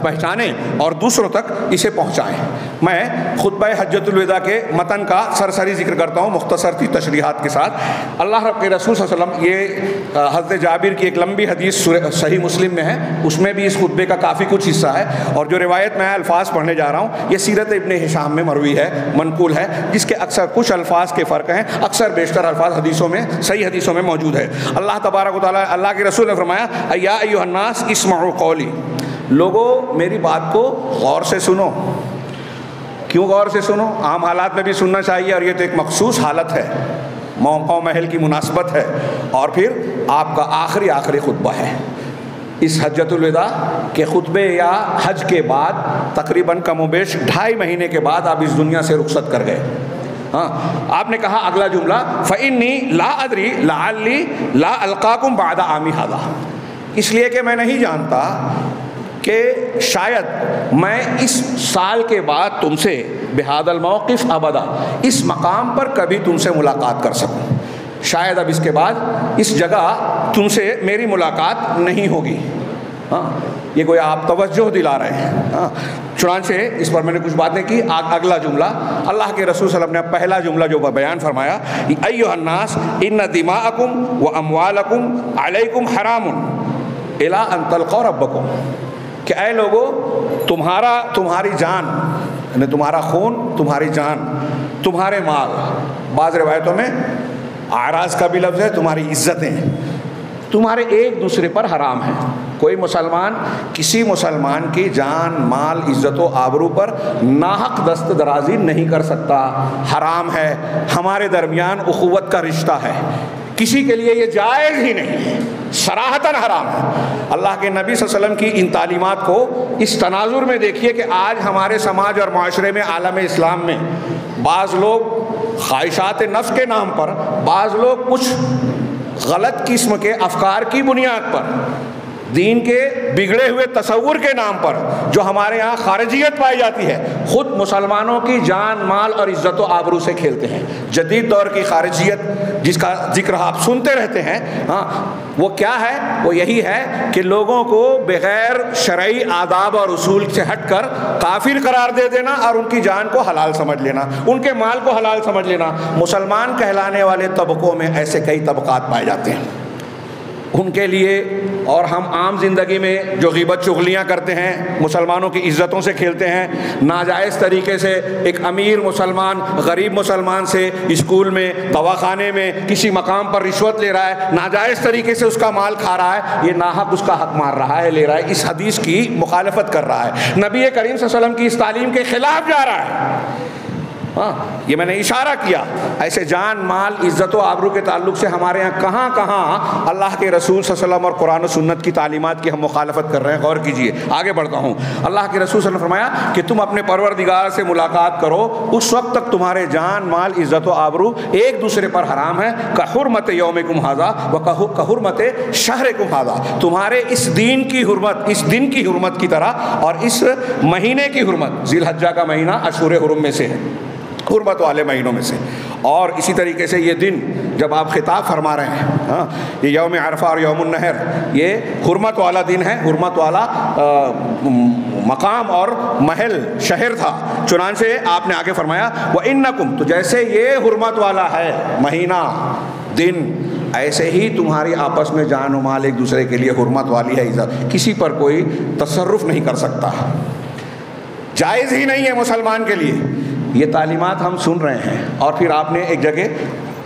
پہچانیں اور دوسروں تک اسے پہنچائیں. میں خطبہ حجۃ الوداع کے متن کا سرسری ذکر کرتا ہوں مختصر سی تشریحات کے ساتھ. اللہ رب کے رسول صلی اللہ علیہ وسلم، یہ حضرت جابر کی ایک لمبی حدیث صحیح مسلم میں ہے، اس میں بھی اس خطبے کا کافی کچھ حصہ ہے، اور جو روایت میں الفاظ پڑھنے جا رہا ہوں یہ سیرت ابن ہشام میں مروی ہے، منقول ہے، جس کے اکثر کچھ الفاظ کے فرق ہیں، اکثر بیشتر الفاظ حدیثوں میں صحیح حدیثوں میں موجود ہے. اللہ تبارک و تعالیٰ، اللہ کے رسول نے فرمایا یا ایھا الناس اسمعوا قولی، لوگوں میری بات کو غور سے سنو. کیوں غور سے سنو؟ عام حالات میں بھی سننا چاہیے، اور یہ تو ایک مخصوص حالت ہے، موقع و محل کی مناسبت ہے، اور پھر آپ کا آخری خطبہ ہے. اس حجۃ الوداع کے خطبے یا حج کے بعد تقریباً کم و بیش 2.5 مہینے کے بعد آپ اس دنیا سے رخصت کر گئے. ہاں آپ نے کہا اگلا جملہ فإنی لا ادری لعلی لا القاکم بعد عامی ھذا، اس لیے کہ میں نہیں جانتا کہ شاید میں اس سال کے بعد تم سے بہذا الموقف ابدا، اس مقام پر کبھی تم سے ملاقات کر سکوں. شاید اب اس کے بعد اس جگہ تم سے میری ملاقات نہیں ہوگی. ہاں یہ کوئی آپ توجہ دلا رہے ہیں. ہاں چنانچہ اس پر میں نے کچھ باتیں کی. اگلا جملہ اللہ کے رسول صلی اللہ علیہ وسلم نے پہلا جملہ جو بیان فرمایا ایھا الناس ان دماءکم واموالکم علیکم حرام الی ان تلقوا ربکم، کہ اے لوگو تمہاری جان، یعنی تمہارا خون، تمہاری جان، تمہارے مال، بعض روایتوں میں اعراض کا بھی لفظ ہے، تمہاری عزتیں تمہارے ایک دوسرے پر حرام ہیں. کوئی مسلمان کسی مسلمان کی جان، مال، عزت و آبرو پر ناحق دست درازی نہیں کر سکتا. حرام ہے. ہمارے درمیان اخوت کا رشتہ ہے، کسی کے لیے یہ جائز ہی نہیں ہے، صراحتاً حرام ہے. اللہ کے نبی صلی اللہ علیہ وسلم کی ان تعلیمات کو اس تناظر میں دیکھیے کہ آج ہمارے سماج اور معاشرے میں، عالم اسلام میں، بعض لوگ خواہشات نفس کے نام پر، بعض لوگ کچھ غلط قسم کے افکار کی بنیاد پر، دین کے بگڑے ہوئے تصور کے نام پر جو ہمارے ہاں خارجیت پائی جاتی ہے، خود مسلمانوں کی جان، مال اور عزت و آبرو سے کھیلتے ہیں. جدید دور کی خارجیت جس کا ذکر آپ سنتے رہتے ہیں، ہاں وہ کیا ہے؟ وہ یہی ہے کہ لوگوں کو بغیر شرعی آداب اور اصول سے ہٹ کر کافر قرار دے دینا اور ان کی جان کو حلال سمجھ لینا، ان کے مال کو حلال سمجھ لینا. مسلمان کہلانے والے طبقوں میں ایسے کئی طبقات پائے جاتے ہیں. ان کے لیے، اور ہم عام زندگی میں جو غیبت چغلیاں کرتے ہیں، مسلمانوں کی عزتوں سے کھیلتے ہیں، ناجائز طریقے سے ایک امیر مسلمان غریب مسلمان سے اسکول میں، دواخانے میں، کسی مقام پر رشوت لے رہا ہے، ناجائز طریقے سے اس کا مال کھا رہا ہے، یہ ناحق اس کا حق مار رہا ہے، لے رہا ہے، اس حدیث کی مخالفت کر رہا ہے، نبی کریم صلی اللہ علیہ وسلم کی اس تعلیم کے خلاف جا رہا ہے. ہاں یہ میں نے اشارہ کیا. ایسے جان، مال، عزت و آبرو کے تعلق سے ہمارے ہاں کہاں کہاں اللہ کے رسول صلی اللہ علیہ وسلم اور قرآن و سنت کی تعلیمات کی ہم مخالفت کر رہے ہیں. غور کیجئے. آگے بڑھتا ہوں. اللہ کے رسول صلی اللہ علیہ وسلم نے فرمایا کہ تم اپنے پروردگار سے ملاقات کرو، اس وقت تک تمہارے جان، مال، عزت و آبرو ایک دوسرے پر حرام ہے. کحرمت یومکم ھذا وکحرمت شہرکم ھذا، تمہارے اس دین کی حرمت، اس دن کی حرمت کی طرح، اور اس مہینے کی حرمت. ذی الحجہ کا مہینہ اشہر حرم میں سے ہے، حرمت والے مہینوں میں سے. اور اسی طریقے سے یہ دن جب آپ خطاب فرما رہے ہیں، ہاں یہ یوم عرفہ اور یوم النحر یہ حرمت والا دن ہے، حرمت والا مقام اور محل شہر تھا، چنانچہ آپ نے آگے فرمایا وَإِنَّكُمْ، تو جیسے یہ حرمت والا ہے مہینہ دن، ایسے ہی تمہاری آپس میں جان و مال ایک دوسرے کے لیے حرمت والی ہے، عزت، کسی پر کوئی تصرف نہیں کر سکتا، جائز ہی نہیں ہے مسلمان کے لیے۔ یہ تعلیمات ہم سن رہے ہیں، اور پھر آپ نے ایک جگہ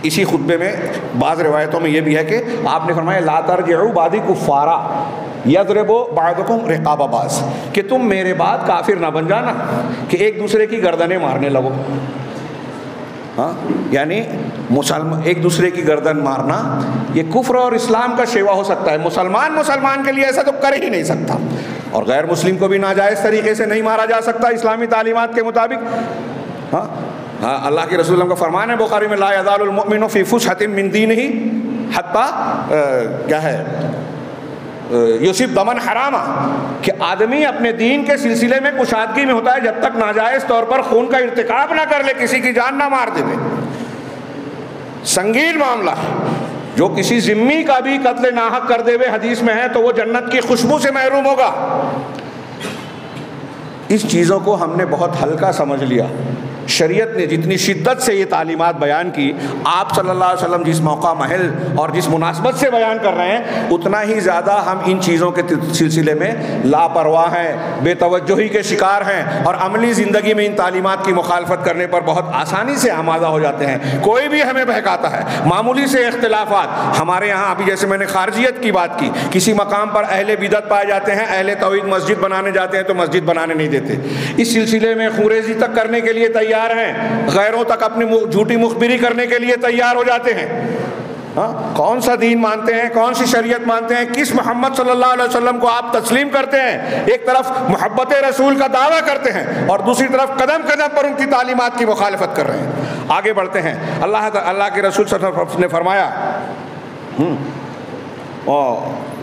اسی خطبے میں بعض روایتوں میں یہ بھی ہے کہ آپ نے فرمایا لا ترجعوا بعدی کفارا یضرب بعضکم رقاب بعض، کہ تم میرے بعد کافر نہ بن جانا کہ ایک دوسرے کی گردنیں مارنے لگو۔ ہاں یعنی ایک دوسرے کی گردن مارنا یہ کفر اور اسلام کا شیوا ہو سکتا ہے، مسلمان کے لیے ایسا تو کر ہی نہیں سکتا، اور غیر مسلم کو بھی ناجائز طریقے سے نہیں مارا جا سکتا اسلامی تعلیمات کے مطابق۔ ہاں اللہ کے رسول کا فرمان ہے بخاری میں لا یزال المؤمن فی فسحۃ من دینہ حتی کیا ہے یصیب دمن حراما، کہ آدمی اپنے دین کے سلسلے میں کشادگی میں ہوتا ہے جب تک ناجائز طور پر خون کا ارتکاب نہ کر لے، کسی کی جان نہ مار دے۔ سنگین معاملہ ہے، جو کسی ذمی کا بھی قتل ناحق کر دے ہوئے حدیث میں ہے تو وہ جنت کی خوشبو سے محروم ہوگا۔ اس چیزوں کو ہم نے بہت ہلکا سمجھ لیا۔ شریعت نے جتنی شدت سے یہ تعلیمات بیان کی، آپ صلی اللہ علیہ وسلم جس موقع محل اور جس مناسبت سے بیان کر رہے ہیں، اتنا ہی زیادہ ہم ان چیزوں کے سلسلے میں لاپرواہ ہیں، بے توجہی کے شکار ہیں، اور عملی زندگی میں ان تعلیمات کی مخالفت کرنے پر بہت آسانی سے آمادہ ہو جاتے ہیں۔ کوئی بھی ہمیں بہکاتا ہے، معمولی سے اختلافات، ہمارے یہاں ابھی جیسے میں نے خارجیت کی بات کی، کسی مقام پر اہل بدعت پائے جاتے ہیں، اہل توحید مسجد بنانے جاتے ہیں تو مسجد بنانے نہیں دیتے، اس سلسلے میں خوریزی تک کرنے کے لیے تیار ہیں، غیروں تک اپنی جھوٹی مخبری کرنے کے لیے تیار ہو جاتے ہیں۔ کون سا دین مانتے ہیں، کون سی شریعت مانتے ہیں، کس محمد صلی اللہ علیہ وسلم کو آپ تسلیم کرتے ہیں؟ ایک طرف محبت رسول کا دعویٰ کرتے ہیں اور دوسری طرف قدم قدم پر ان کی تعلیمات کی مخالفت کر رہے ہیں۔ آگے بڑھتے ہیں، اللہ کے رسول صلی اللہ علیہ وسلم نے فرمایا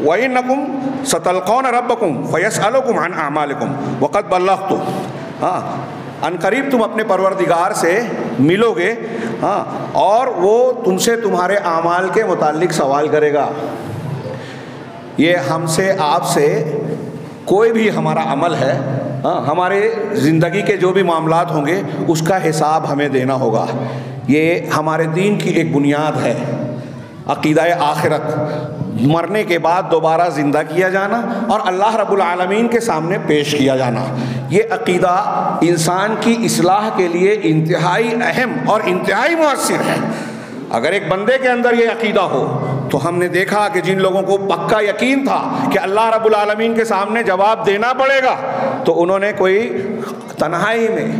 وَإِنَّكُمْ سَتَلْقَوْنَ رَبَّكُمْ فَيَسْأَلُكُمْ عَنْ أَعْمَالِكُمْ وَقَدْ بَلَّغْتُ، ان قریب تم اپنے پروردگار سے ملو گے، ہاں، اور وہ تم سے تمہارے اعمال کے متعلق سوال کرے گا۔ یہ ہم سے آپ سے کوئی بھی ہمارا عمل ہے، ہاں، ہمارے زندگی کے جو بھی معاملات ہوں گے اس کا حساب ہمیں دینا ہوگا۔ یہ ہمارے دین کی ایک بنیاد ہے، عقیدہ آخرت، مرنے کے بعد دوبارہ زندہ کیا جانا اور اللہ رب العالمین کے سامنے پیش کیا جانا۔ یہ عقیدہ انسان کی اصلاح کے لیے انتہائی اہم اور انتہائی مؤثر ہے۔ اگر ایک بندے کے اندر یہ عقیدہ ہو تو ہم نے دیکھا کہ جن لوگوں کو پکا یقین تھا کہ اللہ رب العالمین کے سامنے جواب دینا پڑے گا تو انہوں نے کوئی تنہائی میں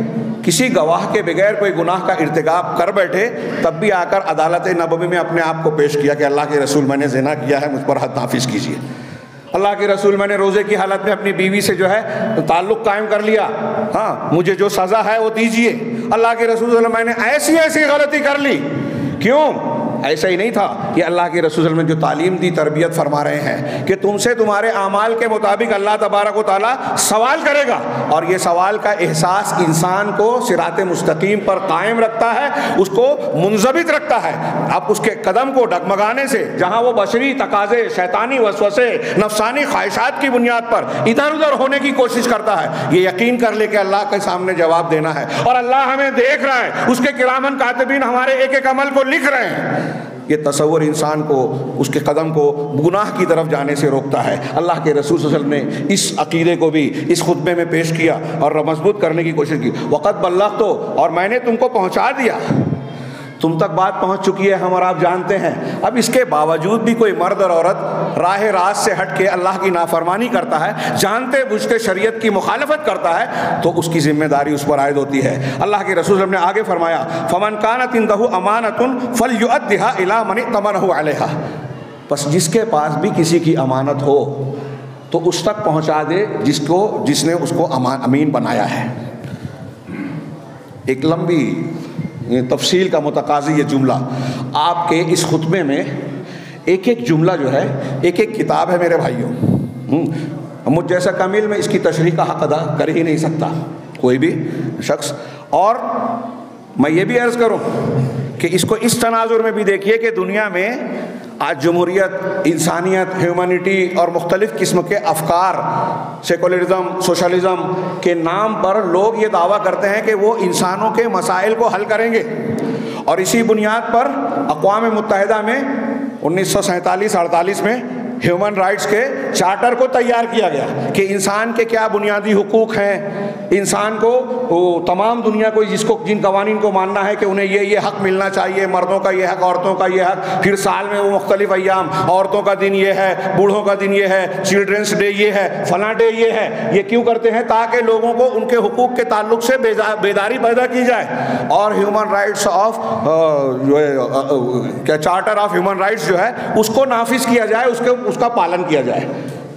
کسی گواہ کے بغیر کوئی گناہ کا ارتکاب کر بیٹھے، تب بھی آ کر عدالت نبوی میں اپنے آپ کو پیش کیا کہ اللہ کے رسول میں نے زنا کیا ہے، مجھ پر حد نافذ کیجیے۔ اللہ کے رسول میں نے روزے کی حالت میں اپنی بیوی سے جو ہے تعلق قائم کر لیا، ہاں مجھے جو سزا ہے وہ دیجیے۔ اللہ کے رسول میں نے ایسی غلطی کر لی، کیوں؟ ایسا ہی نہیں تھا، یہ اللہ کے رسول نے جو تعلیم دی، تربیت فرما رہے ہیں کہ تم سے تمہارے اعمال کے مطابق اللہ تبارک و تعالیٰ سوال کرے گا، اور یہ سوال کا احساس انسان کو صراط مستقیم پر قائم رکھتا ہے، اس کو منضبط رکھتا ہے۔ اب اس کے قدم کو ڈگمگانے سے، جہاں وہ بشری تقاضے، شیطانی وسوسے، نفسانی خواہشات کی بنیاد پر ادھر ادھر ہونے کی کوشش کرتا ہے، یہ یقین کر لے کہ اللہ کے سامنے جواب دینا ہے اور اللہ ہمیں دیکھ رہا ہے، اس کے کرامن کاتبین ہمارے ایک ایک عمل کو لکھ رہے ہیں۔ یہ تصور انسان کو، اس کے قدم کو گناہ کی طرف جانے سے روکتا ہے۔ اللہ کے رسول صلی اللہ علیہ وسلم نے اس عقیدے کو بھی اس خطبے میں پیش کیا اور مضبوط کرنے کی کوشش کی۔ وقت بلغت، اور میں نے تم کو پہنچا دیا، تم تک بات پہنچ چکی ہے، ہم اور آپ جانتے ہیں۔ اب اس کے باوجود بھی کوئی مرد اور عورت راہ راست سے ہٹ کے اللہ کی نافرمانی کرتا ہے، جانتے بوجھتے شریعت کی مخالفت کرتا ہے، تو اس کی ذمہ داری اس پر عائد ہوتی ہے۔ اللہ کے رسول نے آگے فرمایا فمن کانت عنده امانۃ فلیؤدها الی من ائتمنہ علیہا، بس جس کے پاس بھی کسی کی امانت ہو تو اس تک پہنچا دے جس نے اس کو امین بنایا ہے۔ ایک لمبی تفصیل کا متقاضی یہ جملہ، آپ کے اس خطبے میں ایک ایک جملہ جو ہے ایک ایک کتاب ہے میرے بھائیوں۔ مجھ جیسا کامل میں اس کی تشریح کا حق ادا کر ہی نہیں سکتا کوئی بھی شخص۔ اور میں یہ بھی عرض کروں کہ اس کو اس تناظر میں بھی دیکھیے کہ دنیا میں آج جمہوریت، انسانیت، ہیومینٹی اور مختلف قسم کے افکار، سیکولرزم، سوشلزم کے نام پر لوگ یہ دعویٰ کرتے ہیں کہ وہ انسانوں کے مسائل کو حل کریں گے، اور اسی بنیاد پر اقوام متحدہ میں 1947-48 میں ہیومن رائٹس کے چارٹر کو تیار کیا گیا کہ انسان کے کیا بنیادی حقوق ہیں، انسان کو تمام دنیا کو جن قوانین کو ماننا ہے کہ انہیں یہ حق ملنا چاہیے، مردوں کا یہ حق، عورتوں کا یہ حق، پھر سال میں وہ مختلف ایام، عورتوں کا دن یہ ہے، بوڑھوں کا دن یہ ہے، چلڈرنس ڈے یہ ہے، فلاں ڈے یہ ہے، یہ کیوں کرتے ہیں؟ تاکہ لوگوں کو ان کے حقوق کے تعلق سے بیداری پیدا کی جائے، اور human rights of charter of human rights جو ہے اس کو نافذ کیا جائے، اس کا پالن کیا جائے۔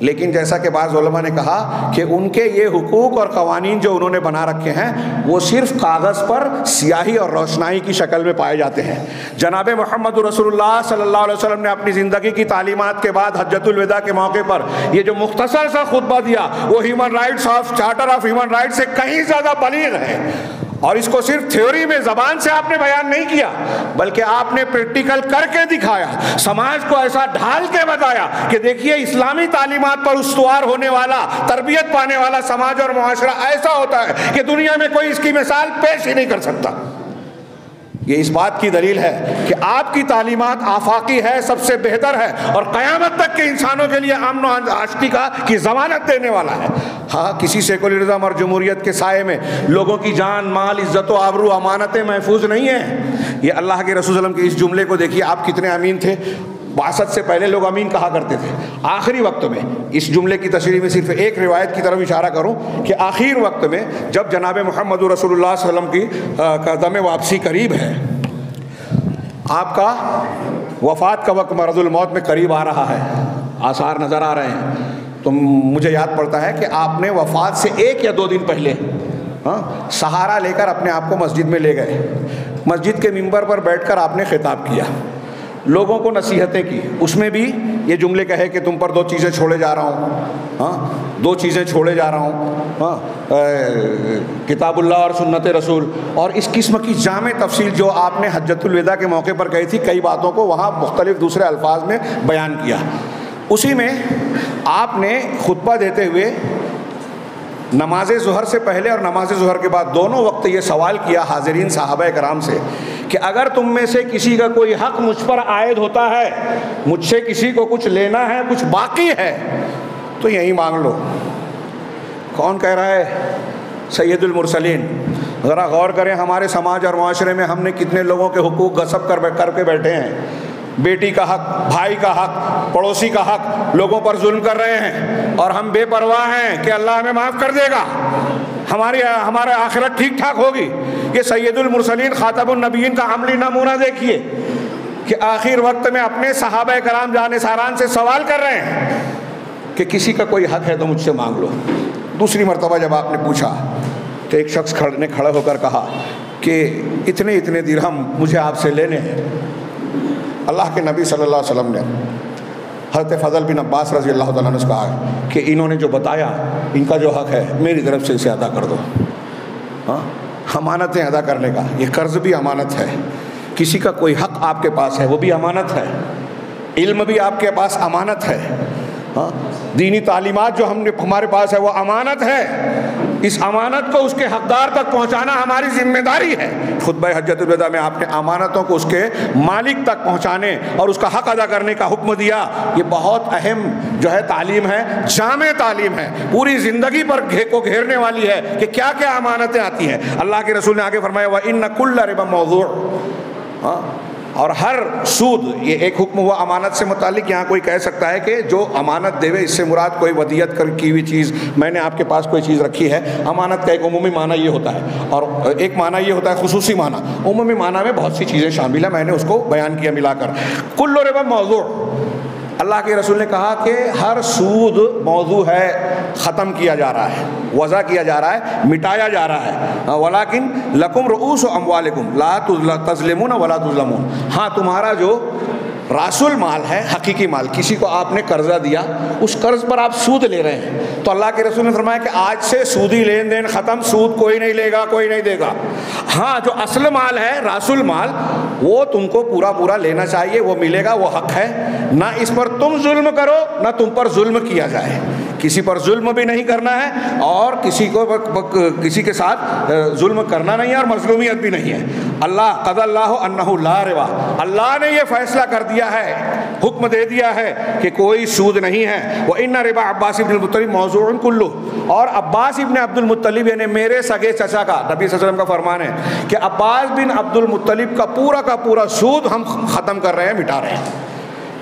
لیکن جیسا کہ بعض علماء نے کہا کہ ان کے یہ حقوق اور قوانین جو انہوں نے بنا رکھے ہیں وہ صرف کاغذ پر سیاہی اور روشنائی کی شکل میں پائے جاتے ہیں۔ جناب محمد رسول اللہ صلی اللہ علیہ وسلم نے اپنی زندگی کی تعلیمات کے بعد حجۃ الوداع کے موقع پر یہ جو مختصر سا خطبہ دیا وہ human rights of charter of human rights سے کہیں زیادہ بلیغ ہے، اور اس کو صرف تھیوری میں زبان سے آپ نے بیان نہیں کیا بلکہ آپ نے پریکٹیکل کر کے دکھایا، سماج کو ایسا ڈھال کے بتایا کہ دیکھیے اسلامی تعلیمات پر استوار ہونے والا، تربیت پانے والا سماج اور معاشرہ ایسا ہوتا ہے کہ دنیا میں کوئی اس کی مثال پیش ہی نہیں کر سکتا۔ یہ اس بات کی دلیل ہے کہ آپ کی تعلیمات آفاقی ہے، سب سے بہتر ہے، اور قیامت تک کے انسانوں کے لیے امن و آشتی کی ضمانت دینے والا ہے۔ ہاں، کسی سیکولرزم اور جمہوریت کے سائے میں لوگوں کی جان، مال، عزت و آبرو، امانتیں محفوظ نہیں ہیں۔ یہ اللہ کے رسول صلی اللہ علیہ وسلم کے اس جملے کو دیکھیے، آپ کتنے امین تھے۔ بعثت سے پہلے لوگ امین کہا کرتے تھے، آخری وقت میں اس جملے کی تشریح میں صرف ایک روایت کی طرف اشارہ کروں کہ آخر وقت میں جب جناب محمد رسول اللہ صلی اللہ علیہ وسلم کی قدم واپسی قریب ہے، آپ کا وفات کا وقت مرض الموت میں قریب آ رہا ہے، آثار نظر آ رہے ہیں، تو مجھے یاد پڑتا ہے کہ آپ نے وفات سے 1 یا 2 دن پہلے سہارا لے کر اپنے آپ کو مسجد میں لے گئے، مسجد کے ممبر پر بیٹھ کر آپ نے خطاب کیا، لوگوں کو نصیحتیں کی، اس میں بھی یہ جملے کہے کہ تم پر 2 چیزیں چھوڑے جا رہا ہوں، 2 چیزیں چھوڑے جا رہا ہوں، کتاب اللہ اور سنت رسول، اور اس قسم کی جامع تفصیل جو آپ نے حجۃ الوداع کے موقع پر کہی تھی، کئی باتوں کو وہاں مختلف دوسرے الفاظ میں بیان کیا۔ اسی میں آپ نے خطبہ دیتے ہوئے نماز ظہر سے پہلے اور نماز ظہر کے بعد دونوں وقت یہ سوال کیا حاضرین صحابہ کرام سے کہ اگر تم میں سے کسی کا کوئی حق مجھ پر عائد ہوتا ہے، مجھ سے کسی کو کچھ لینا ہے، کچھ باقی ہے، تو یہی مانگ لو۔ کون کہہ رہا ہے؟ سید المرسلین۔ ذرا غور کریں، ہمارے سماج اور معاشرے میں ہم نے کتنے لوگوں کے حقوق غصب کر کے بیٹھے ہیں۔ بیٹی کا حق، بھائی کا حق، پڑوسی کا حق لوگوں پر ظلم کر رہے ہیں، اور ہم بے پرواہ ہیں کہ اللہ ہمیں معاف کر دے گا، ہمارے آخرت ٹھیک ٹھاک ہوگی۔ یہ سید المرسلین خاتم النبیین کا عملی نمونہ دیکھیے کہ آخر وقت میں اپنے صحابہ کرام جانثاران سے سوال کر رہے ہیں کہ کسی کا کوئی حق ہے تو مجھ سے مانگ لو۔ دوسری مرتبہ جب آپ نے پوچھا تو ایک شخص نے کھڑے ہو کر کہا کہ اتنے درہم مجھے آپ سے لینے ہیں۔ اللہ کے نبی صلی اللہ علیہ وسلم نے حضرت فضل بن عباس رضی اللہ تعالیٰ عنہ سے کہا کہ انہوں نے جو بتایا، ان کا جو حق ہے میری طرف سے اسے ادا کر دو۔ امانتیں ادا کرنے کا یہ قرض بھی امانت ہے، کسی کا کوئی حق آپ کے پاس ہے وہ بھی امانت ہے، علم بھی آپ کے پاس امانت ہے، دینی تعلیمات جو ہمارے پاس ہے وہ امانت ہے، اس امانت کو اس کے حقدار تک پہنچانا ہماری ذمہ داری ہے۔ خطبہ حجۃ الوداع میں آپ نے امانتوں کو اس کے مالک تک پہنچانے اور اس کا حق ادا کرنے کا حکم دیا۔ یہ بہت اہم جو ہے تعلیم ہے، جامع تعلیم ہے، پوری زندگی پر کو گھیرنے والی ہے کہ کیا کیا امانتیں آتی ہیں۔ اللہ کے رسول نے آگے فرمایا وَإِنَّ كُلَّ رِبًا مَوْضُوعٌ، اور ہر سود، یہ ایک حکم ہوا امانت سے متعلق۔ یہاں کوئی کہہ سکتا ہے کہ جو امانت دے اس سے مراد کوئی ودیعت کی ہوئی چیز، میں نے آپ کے پاس کوئی چیز رکھی ہے۔ امانت کا ایک عمومی معنی یہ ہوتا ہے، اور ایک معنی یہ ہوتا ہے خصوصی معنی۔ عمومی معنی میں بہت سی چیزیں شامل ہیں، میں نے اس کو بیان کیا ملا کر۔ کل ربا موضوع، اللہ کے رسول نے کہا کہ ہر سود موضوع ہے، ختم کیا جا رہا ہے، وضع کیا جا رہا ہے، مٹایا جا رہا ہے۔ ولیکن لکم رؤوس اموالکم لا تظلمون ولا تظلمون، ہاں تمہارا جو راس المال ہے، حقیقی مال، کسی کو آپ نے قرضہ دیا، اس قرض پر آپ سود لے رہے ہیں، تو اللہ کے رسول نے فرمایا کہ آج سے سودی لین دین ختم، سود کوئی نہیں لے گا، کوئی نہیں دے گا۔ ہاں جو اصل مال ہے راس المال وہ تم کو پورا پورا لینا چاہیے، وہ ملے گا، وہ حق ہے، نہ اس پر تم ظلم کرو نہ تم پر ظلم کیا جائے، کسی پر ظلم بھی نہیں کرنا ہے اور کسی کے ساتھ ظلم کرنا نہیں ہے اور مظلومیت بھی نہیں ہے۔ اللہ قضى اللہ انہ لا ربا، اللہ نے یہ فیصلہ کر دیا ہے، حکم دے دیا ہے کہ کوئی سود نہیں ہے۔ وَإِنَّ رِبَا عباس ابن المطلب موضوع کلہ، اور عباس ابن عبد المطلب یعنی میرے سگے چچا کا، نبی صلی اللہ علیہ وسلم کا فرمان ہے کہ عباس بن عبد المطلب کا پورا سود ہم ختم کر رہے ہیں، مٹا رہے ہیں۔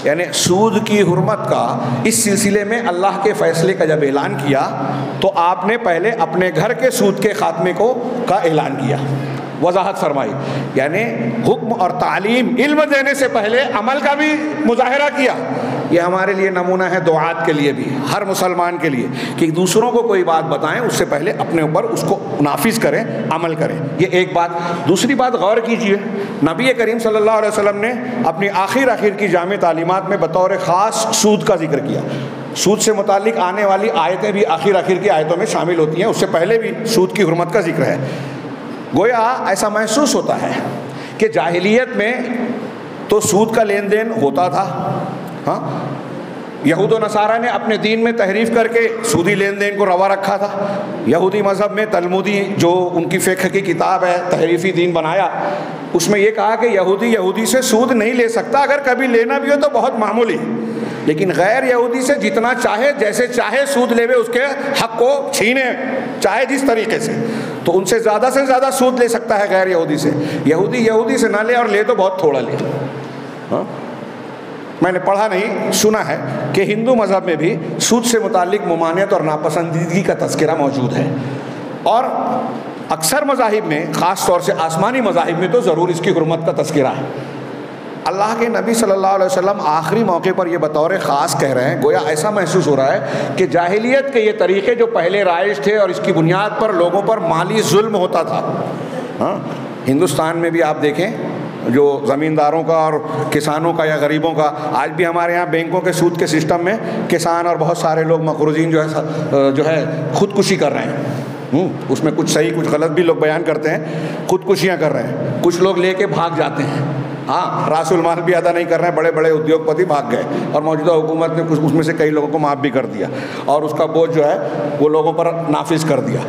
یعنی سود کی حرمت کا اس سلسلے میں اللہ کے فیصلے کا جب اعلان کیا تو آپ نے پہلے اپنے گھر کے سود کے خاتمے کا اعلان کیا، وضاحت فرمائی، یعنی حکم اور تعلیم علم دینے سے پہلے عمل کا بھی مظاہرہ کیا۔ یہ ہمارے لیے نمونہ ہے دعات کے لیے بھی، ہر مسلمان کے لیے، کہ دوسروں کو کوئی بات بتائیں اس سے پہلے اپنے اوپر اس کو نافذ کریں، عمل کریں۔ یہ ایک بات۔ دوسری بات غور کیجئے، نبی کریم صلی اللہ علیہ وسلم نے اپنی آخر کی جامع تعلیمات میں بطور خاص سود کا ذکر کیا۔ سود سے متعلق آنے والی آیتیں بھی آخر کی آیتوں میں شامل ہوتی ہیں، اس سے پہلے بھی سود کی حرمت کا ذکر ہے۔ گویا ایسا محسوس ہوتا ہے کہ جاہلیت میں تو سود کا لین دین ہوتا تھا، ہاں، یہود و نصارہ نے اپنے دین میں تحریف کر کے سودی لین دین کو روا رکھا تھا۔ یہودی مذہب میں تلمودی جو ان کی فقہ کی کتاب ہے، تحریفی دین بنایا، اس میں یہ کہا کہ یہودی سے سود نہیں لے سکتا، اگر کبھی لینا بھی ہو تو بہت معمولی، لیکن غیر یہودی سے جتنا چاہے جیسے چاہے سود لے، اس کے حق کو چھینے چاہے جس طریقے سے ان سے زیادہ سود لے سکتا ہے غیر یہودی سے۔ یہودی سے نہ لے، اور لے تو بہت تھوڑا لے۔ میں نے پڑھا نہیں، سنا ہے کہ ہندو مذہب میں بھی سود سے متعلق ممانعت اور ناپسندیدگی کا تذکرہ موجود ہے، اور اکثر مذاہب میں، خاص طور سے آسمانی مذاہب میں تو ضرور اس کی حرمت کا تذکرہ ہے۔ اللہ کے نبی صلی اللہ علیہ وسلم آخری موقع پر یہ بطور خاص کہہ رہے ہیں، گویا ایسا محسوس ہو رہا ہے کہ جاہلیت کے یہ طریقے جو پہلے رائج تھے اور اس کی بنیاد پر لوگوں پر مالی ظلم ہوتا تھا، ہاں، ہندوستان میں بھی آپ دیکھیں جو زمینداروں کا اور کسانوں کا یا غریبوں کا، آج بھی ہمارے یہاں بینکوں کے سود کے سسٹم میں کسان اور بہت سارے لوگ مقروضین جو ہے خودکشی کر رہے ہیں۔ اس میں کچھ صحیح کچھ غلط بھی لوگ بیان کرتے ہیں، خودکشیاں کر رہے ہیں، کچھ لوگ لے کے بھاگ جاتے ہیں، ہاں، راس المال بھی ادا نہیں کر رہے ہیں، بڑے بڑے ادیوگ پتی بھاگ گئے، اور موجودہ حکومت نے کچھ اس میں سے کئی لوگوں کو معاف بھی کر دیا اور اس کا بوجھ جو ہے وہ لوگوں پر نافذ کر دیا۔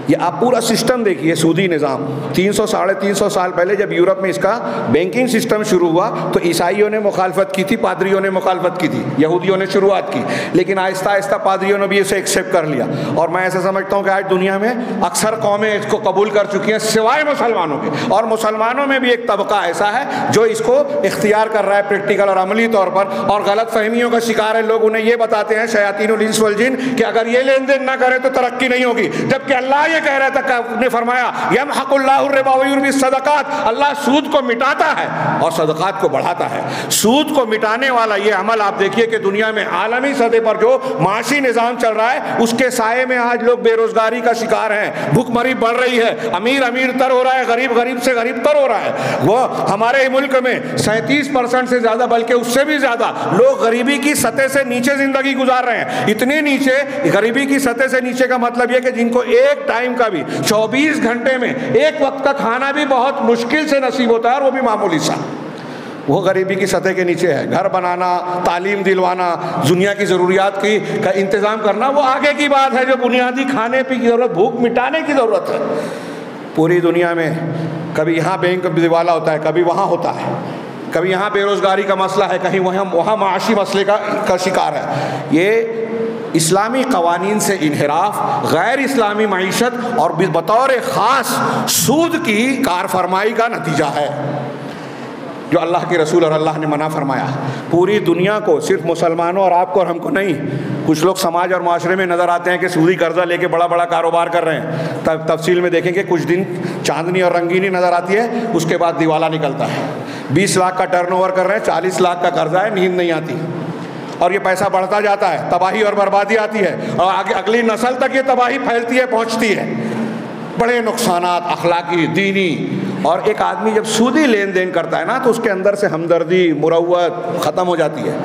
یہ آپ پورا سسٹم دیکھیے، سودی نظام 300-350 سال پہلے جب یورپ میں اس کا بینکنگ سسٹم شروع ہوا تو عیسائیوں نے مخالفت کی تھی، پادریوں نے مخالفت کی تھی، یہودیوں نے شروعات کی، لیکن آہستہ آہستہ پادریوں نے بھی اسے ایکسیپٹ کر لیا، اور میں ایسا سمجھتا ہوں کہ آج دنیا میں اکثر قومیں اس کو قبول کر چکی ہیں سوائے مسلمانوں کے، اور مسلمانوں میں بھی ایک طبقہ ایسا ہے جو اس کو اختیار کر رہا ہے پریکٹیکل اور عملی طور پر، اور غلط فہمیوں کا شکار ہے۔ لوگ انہیں یہ بتاتے ہیں شیاطین الانس والجن کہ اگر یہ لین دین نہ کرے تو ترقی نہیں ہوگی، جبکہ اللہ یہ کہہ رہا تھا، نے فرمایا یمحق اللہ الربا ویربی الصدقات، اللہ سود کو مٹاتا ہے اور صدقات کو بڑھاتا ہے۔ سود کو مٹانے والا یہ عمل آپ دیکھیے کہ دنیا میں عالمی سطح پر جو معاشی نظام چل رہا ہے اس کے سائے میں آج لوگ بے روزگاری کا شکار ہیں، بھوک مری بڑھ رہی ہے، امیر تر ہو رہا ہے، غریب سے غریب تر ہو رہا ہے۔ وہ ہمارے ملک میں 37% سے زیادہ، بلکہ اس سے بھی زیادہ لوگ غریبی کی سطح سے نیچے زندگی گزار رہے ہیں۔ اتنے نیچے، غریبی کی سطح سے نیچے کا مطلب یہ کہ جن کو ایک ٹائم کا بھی 24 گھنٹے میں ایک وقت کا کھانا بھی بہت مشکل سے نصیب ہوتا ہے، اور وہ بھی معمولی سا، وہ غریبی کی سطح کے نیچے ہے۔ گھر بنانا، تعلیم دلوانا، دنیا کی ضروریات کا انتظام کرنا وہ آگے کی بات ہے، جو بنیادی کھانے پی کی ضرورت، بھوک مٹانے کی ضرورت ہے۔ پوری دنیا میں کبھی یہاں بینک دیوالا ہوتا ہے، کبھی وہاں ہوتا ہے، کبھی یہاں بے روزگاری کا مسئلہ ہے، کہیں وہاں معاشی مسئلے کا شکار ہے۔ یہ اسلامی قوانین سے انحراف، غیر اسلامی معیشت اور بطور خاص سود کی کار فرمائی کا نتیجہ ہے، جو اللہ کے رسول اور اللہ نے منع فرمایا۔ پوری دنیا کو، صرف مسلمانوں اور آپ کو اور ہم کو نہیں، کچھ لوگ سماج اور معاشرے میں نظر آتے ہیں کہ سودی قرضہ لے کے بڑا کاروبار کر رہے ہیں، تفصیل میں دیکھیں کہ کچھ دن چاندنی اور رنگینی نظر آتی ہے، اس کے بعد دیوالا نکلتا ہے۔ 20 لاکھ کا ٹرن اوور کر رہے ہیں، 40 لاکھ کا قرضہ ہے، نیند نہیں آتی، اور یہ پیسہ بڑھتا جاتا ہے، تباہی اور بربادی آتی ہے، اور آگے اگلی نسل تک یہ تباہی پھیلتی ہے، پہنچتی ہے، بڑے نقصانات اخلاقی، دینی۔ اور ایک آدمی جب سودی لین دین کرتا ہے نا تو اس کے اندر سے ہمدردی، مروت ختم ہو جاتی ہے۔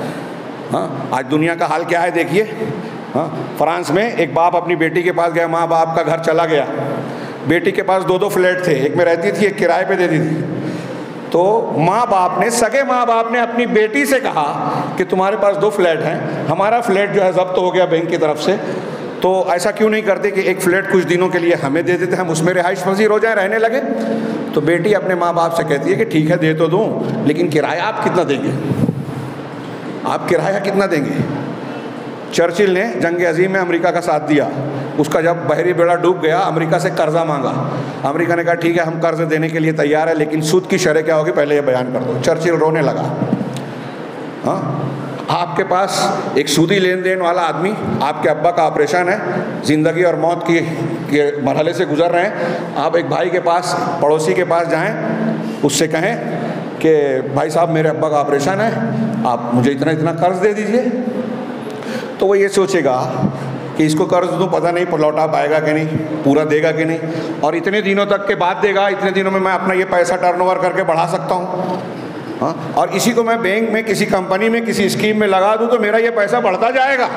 ہاں، آج دنیا کا حال کیا ہے دیکھیے۔ ہاں، فرانس میں ایک باپ اپنی بیٹی کے پاس گیا، ماں باپ کا گھر چلا گیا، بیٹی کے پاس 2 فلیٹ تھے، ایک میں رہتی تھی ایک کرائے پہ دیتی تھی. تو ماں باپ نے، سگے ماں باپ نے اپنی بیٹی سے کہا کہ تمہارے پاس 2 فلیٹ ہیں، ہمارا فلیٹ جو ہے ضبط ہو گیا بینک کی طرف سے، تو ایسا کیوں نہیں کرتے کہ ایک فلیٹ کچھ دنوں کے لیے ہمیں دے دیتے، ہم اس میں رہائش پذیر ہو جائیں، رہنے لگے. تو بیٹی اپنے ماں باپ سے کہتی ہے کہ ٹھیک ہے دے تو دوں، لیکن کرایہ آپ کتنا دیں گے؟ آپ کرایہ کتنا دیں گے؟ چرچل نے جنگ عظیم میں امریکہ کا ساتھ دیا. اس کا جب بحری بیڑا ڈوب گیا، امریکہ سے قرضہ مانگا. امریکہ نے کہا ٹھیک ہے ہم قرض دینے کے لیے تیار ہے، لیکن سود کی شرح کیا ہوگی پہلے یہ بیان کر دو. چرچل رونے لگا. ہاں، آپ کے پاس ایک سودی لین دین والا آدمی، آپ کے ابا کا آپریشن ہے، زندگی اور موت کے مرحلے سے گزر رہے ہیں، آپ ایک بھائی کے پاس، پڑوسی کے پاس جائیں، اس سے کہیں کہ بھائی صاحب میرے ابا کا آپریشن ہے، آپ مجھے اتنا قرض دے دیجئے. تو وہ یہ سوچے گا کہ اس کو قرض دوں، پتہ نہیں لوٹا پائے گا کہ نہیں، پورا دے گا کہ نہیں، اور اتنے دنوں تک کے بعد دے گا، اتنے دنوں میں اپنا یہ پیسہ ٹرن اوور کر کے بڑھا سکتا ہوں. ہاں، اور اسی کو میں بینک میں، کسی کمپنی میں، کسی اسکیم میں لگا دوں تو میرا یہ پیسہ بڑھتا جائے گا.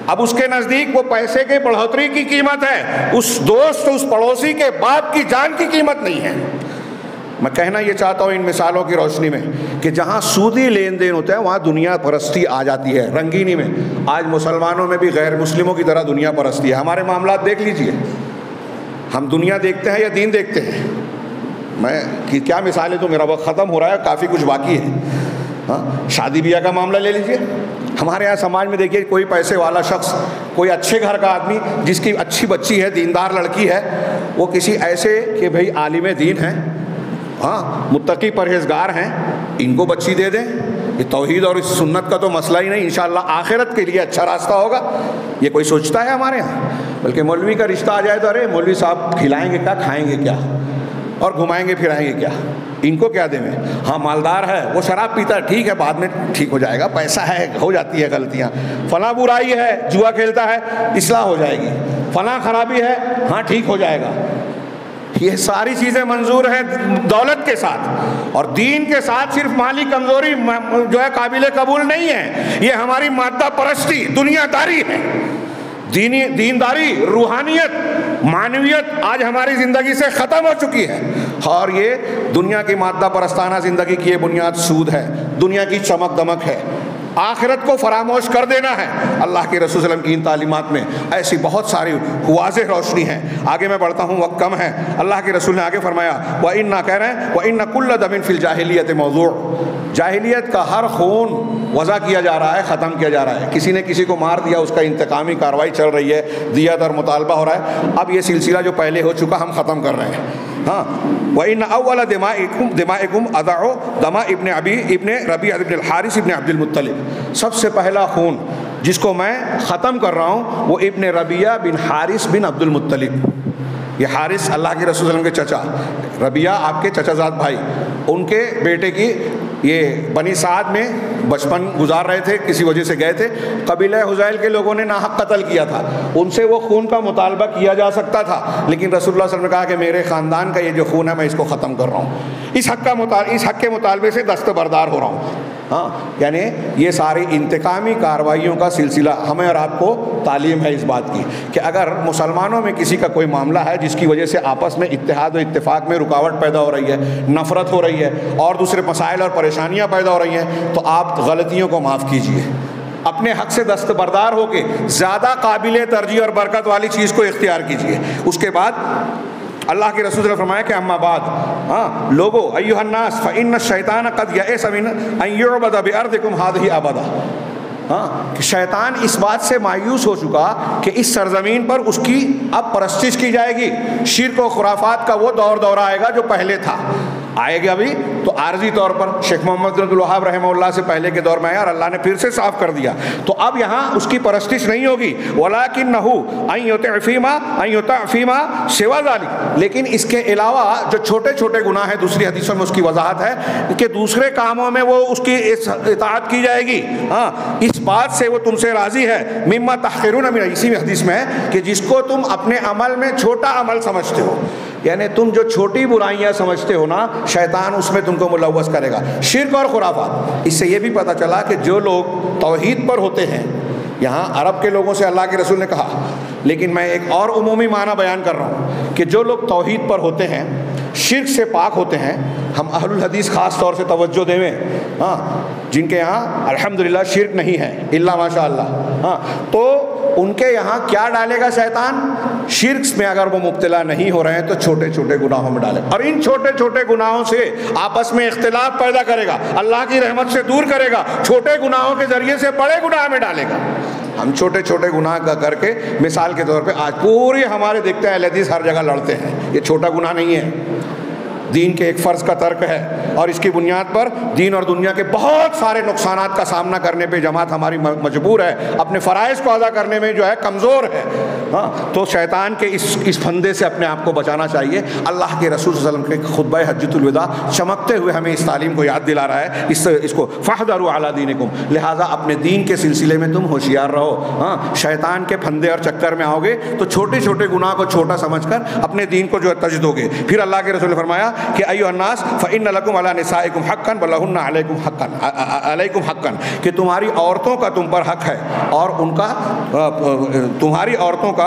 اب اس کے نزدیک وہ پیسے کے بڑھوتری کی قیمت ہے، اس دوست، اس پڑوسی کے باپ کی جان کی قیمت نہیں ہے. میں کہنا یہ چاہتا ہوں ان مثالوں کی روشنی میں کہ جہاں سودی لین دین ہوتا ہے وہاں دنیا پرستی آ جاتی ہے رنگینی میں. آج مسلمانوں میں بھی غیر مسلموں کی طرح دنیا پرستی ہے. ہمارے معاملات دیکھ لیجئے، ہم دنیا دیکھتے ہیں یا دین دیکھتے ہیں؟ میں کیا مثالیں تو میرا وقت ختم ہو رہا ہے، کافی کچھ باقی ہے. ہاں، شادی بیاہ کا معاملہ لے لیجئے. ہمارے یہاں سماج میں دیکھیے، کوئی پیسے والا شخص، کوئی اچھے گھر کا آدمی جس کی اچھی بچی ہے، دیندار لڑکی ہے، وہ کسی ایسے کہ بھئی عالم دین ہیں، ہاں متقی پرہیزگار ہیں، ان کو بچی دے دیں. یہ توحید اور اس سنت کا تو مسئلہ ہی نہیں، انشاءاللہ آخرت کے لیے اچھا راستہ ہوگا. یہ کوئی سوچتا ہے ہمارے یہاں؟ بلکہ مولوی کا رشتہ آ جائے تو ارے مولوی صاحب کھلائیں گے کیا، کھائیں گے کیا، اور گھمائیں گے پھرائیں گے کیا، ان کو کیا دیں میں. ہاں مالدار ہے، وہ شراب پیتا ہے، ٹھیک ہے بعد میں ٹھیک ہو جائے گا، پیسہ ہے، ہو جاتی ہے غلطیاں. فلاں برائی ہے، جوا کھیلتا ہے، اصلاح ہو جائے گی. فلاں خرابی ہے، ہاں ٹھیک ہو جائے گا. یہ ساری چیزیں منظور ہیں دولت کے ساتھ، اور دین کے ساتھ صرف مالی کمزوری جو ہے قابل قبول نہیں ہے. یہ ہماری مادہ پرستی، دنیا داری ہے. دینداری، روحانیت، معنویت آج ہماری زندگی سے ختم ہو چکی ہے، اور یہ دنیا کی مادہ پرستانہ زندگی کی یہ بنیاد سود ہے، دنیا کی چمک دمک ہے. آخرت کو فراموش کر دینا ہے. اللہ کے رسول صلی اللہ علیہ وسلم کی ان تعلیمات میں ایسی بہت ساری واضح روشنی ہے. آگے میں بڑھتا ہوں، وقت کم ہے. اللہ کے رسول نے آگے فرمایا وَإِنَّا کہہ رہے ہیں وَإِنَّ كُلَّ دَمٍ فِي الْجَاهِلِيَّةِ مَوْضُوعٌ. جاہلیت کا ہر خون وضع کیا جا رہا ہے، ختم کیا جا رہا ہے. کسی نے کسی کو مار دیا، اس کا انتقامی کارروائی چل رہی ہے، دیت اور مطالبہ ہو رہا ہے. اب یہ سلسلہ جو پہلے ہو چکا ہم ختم کر رہے ہیں. ہاں، وَإِنَّ أَوَّلَ دِمَائِكُمْ أَضَعُ دَمَا ابن ربیعہ ابن الحارث ابن عبد المطلب. سب سے پہلا خون جس کو میں ختم کر رہا ہوں وہ ابن ربیعہ بن حارث بن عبد المطلب. یہ حارث اللہ کے رسول صلی اللہ علیہ وسلم کے چچا، ربیعہ آپ کے چچا زاد بھائی، ان کے بیٹے کی یہ بنی سعد میں بچپن گزار رہے تھے، کسی وجہ سے گئے تھے. قبیلہ حذیل کے لوگوں نے ناحق قتل کیا تھا، ان سے وہ خون کا مطالبہ کیا جا سکتا تھا، لیکن رسول اللہ صلی اللہ علیہ وسلم نے کہا کہ میرے خاندان کا یہ جو خون ہے میں اس کو ختم کر رہا ہوں، اس حق کے مطالبے سے دستبردار ہو رہا ہوں. ہاں، یعنی یہ ساری انتقامی کارروائیوں کا سلسلہ ہمیں اور آپ کو تعلیم ہے اس بات کی کہ اگر مسلمانوں میں کسی کا کوئی معاملہ ہے جس کی وجہ سے آپس میں اتحاد و اتفاق میں رکاوٹ پیدا ہو رہی ہے، نفرت ہو رہی ہے، اور دوسرے مسائل اور پریشانیاں پیدا ہو رہی ہیں، تو آپ غلطیوں کو معاف کیجیے، اپنے حق سے دستبردار ہو کے زیادہ قابل ترجیح اور برکت والی چیز کو اختیار کیجیے. اس کے بعد اللہ کے رسول نے فرمایا کہ اما بعد، ہاں لوگو ایھا الناس فإن الشیطان قد یئس من ان یعبد بأرضکم هذه ابدا. ہاں، کہ شیطان اس بات سے مایوس ہو چکا کہ اس سرزمین پر اس کی اب پرستش کی جائے گی. شرک و خرافات کا وہ دور آئے گا جو پہلے تھا، آئے گا ابھی تو عارضی طور پر. شیخ محمد بن عبد الوہاب رحمہ اللہ سے پہلے کے دور میں آیا اور اللہ نے پھر سے صاف کر دیا. تو اب یہاں اس کی پرستش نہیں ہوگی. وَلَكِنَّهُ أَن يُطَعْ فِي مَا سِوَى ذَلِكَ. لیکن اس کے علاوہ جو چھوٹے چھوٹے گناہ ہیں، دوسری حدیثوں میں اس کی وضاحت ہے کہ دوسرے کاموں میں وہ اس کی اطاعت کی جائے گی. ہاں، اس بات سے وہ تم سے راضی ہے. مِمَّا تَحْقِرُونَ مِنْ، اسی حدیث میں ہے کہ جس کو تم اپنے عمل میں چھوٹا عمل سمجھتے ہو، یعنی تم جو چھوٹی برائیاں سمجھتے ہو نا، شیطان اس میں تم کو ملوث کرے گا. شرک اور خرافات. اس سے یہ بھی پتہ چلا کہ جو لوگ توحید پر ہوتے ہیں، یہاں عرب کے لوگوں سے اللہ کے رسول نے کہا، لیکن میں ایک اور عمومی معنی بیان کر رہا ہوں کہ جو لوگ توحید پر ہوتے ہیں، شرک سے پاک ہوتے ہیں، ہم اہل الحدیث خاص طور سے توجہ دیں، ہاں، جن کے یہاں الحمدللہ شرک نہیں ہے الا ماشاء اللہ، ہاں، تو ان کے یہاں کیا ڈالے گا شیطان؟ شرک میں اگر وہ مبتلا نہیں ہو رہے ہیں تو چھوٹے چھوٹے گناہوں میں ڈالے، اور ان چھوٹے چھوٹے گناہوں سے آپس میں اختلاف پیدا کرے گا، اللہ کی رحمت سے دور کرے گا، چھوٹے گناہوں کے ذریعے سے بڑے گناہ میں ڈالے گا۔ ہم چھوٹے چھوٹے گناہ کا کر کے، مثال کے طور پہ آج پوری ہمارے دیکھتے ہیں اہل حدیث ہر جگہ لڑتے ہیں، یہ چھوٹا گناہ نہیں ہے، دین کے ایک فرض کا ترک ہے، اور اس کی بنیاد پر دین اور دنیا کے بہت سارے نقصانات کا سامنا کرنے پہ جماعت ہماری مجبور ہے، اپنے فرائض کو ادا کرنے میں جو ہے کمزور ہے، ہاں، تو شیطان کے اس پھندے سے اپنے آپ کو بچانا چاہیے۔ اللہ کے رسول صلی اللہ علیہ وسلم کے خطبہ حجۃ الوداع چمکتے ہوئے ہمیں اس تعلیم کو یاد دلا رہا ہے، اس کو فاحذروا علی دینکم، لہٰذا اپنے دین کے سلسلے میں تم ہوشیار رہو، ہاں، شیطان کے پھندے اور چکر میں آؤ گے تو چھوٹے چھوٹے گناہ کو چھوٹا سمجھ کر اپنے دین کو جو ہے تج دو گے۔ پھر اللہ کے رسول نے فرمایا کہ ایھا الناس فإن لکم علی نسائکم حقا ولہن علیکم حقا، کہ تمہاری عورتوں کا تم پر حق ہے اور ان کا تمہاری عورتوں کا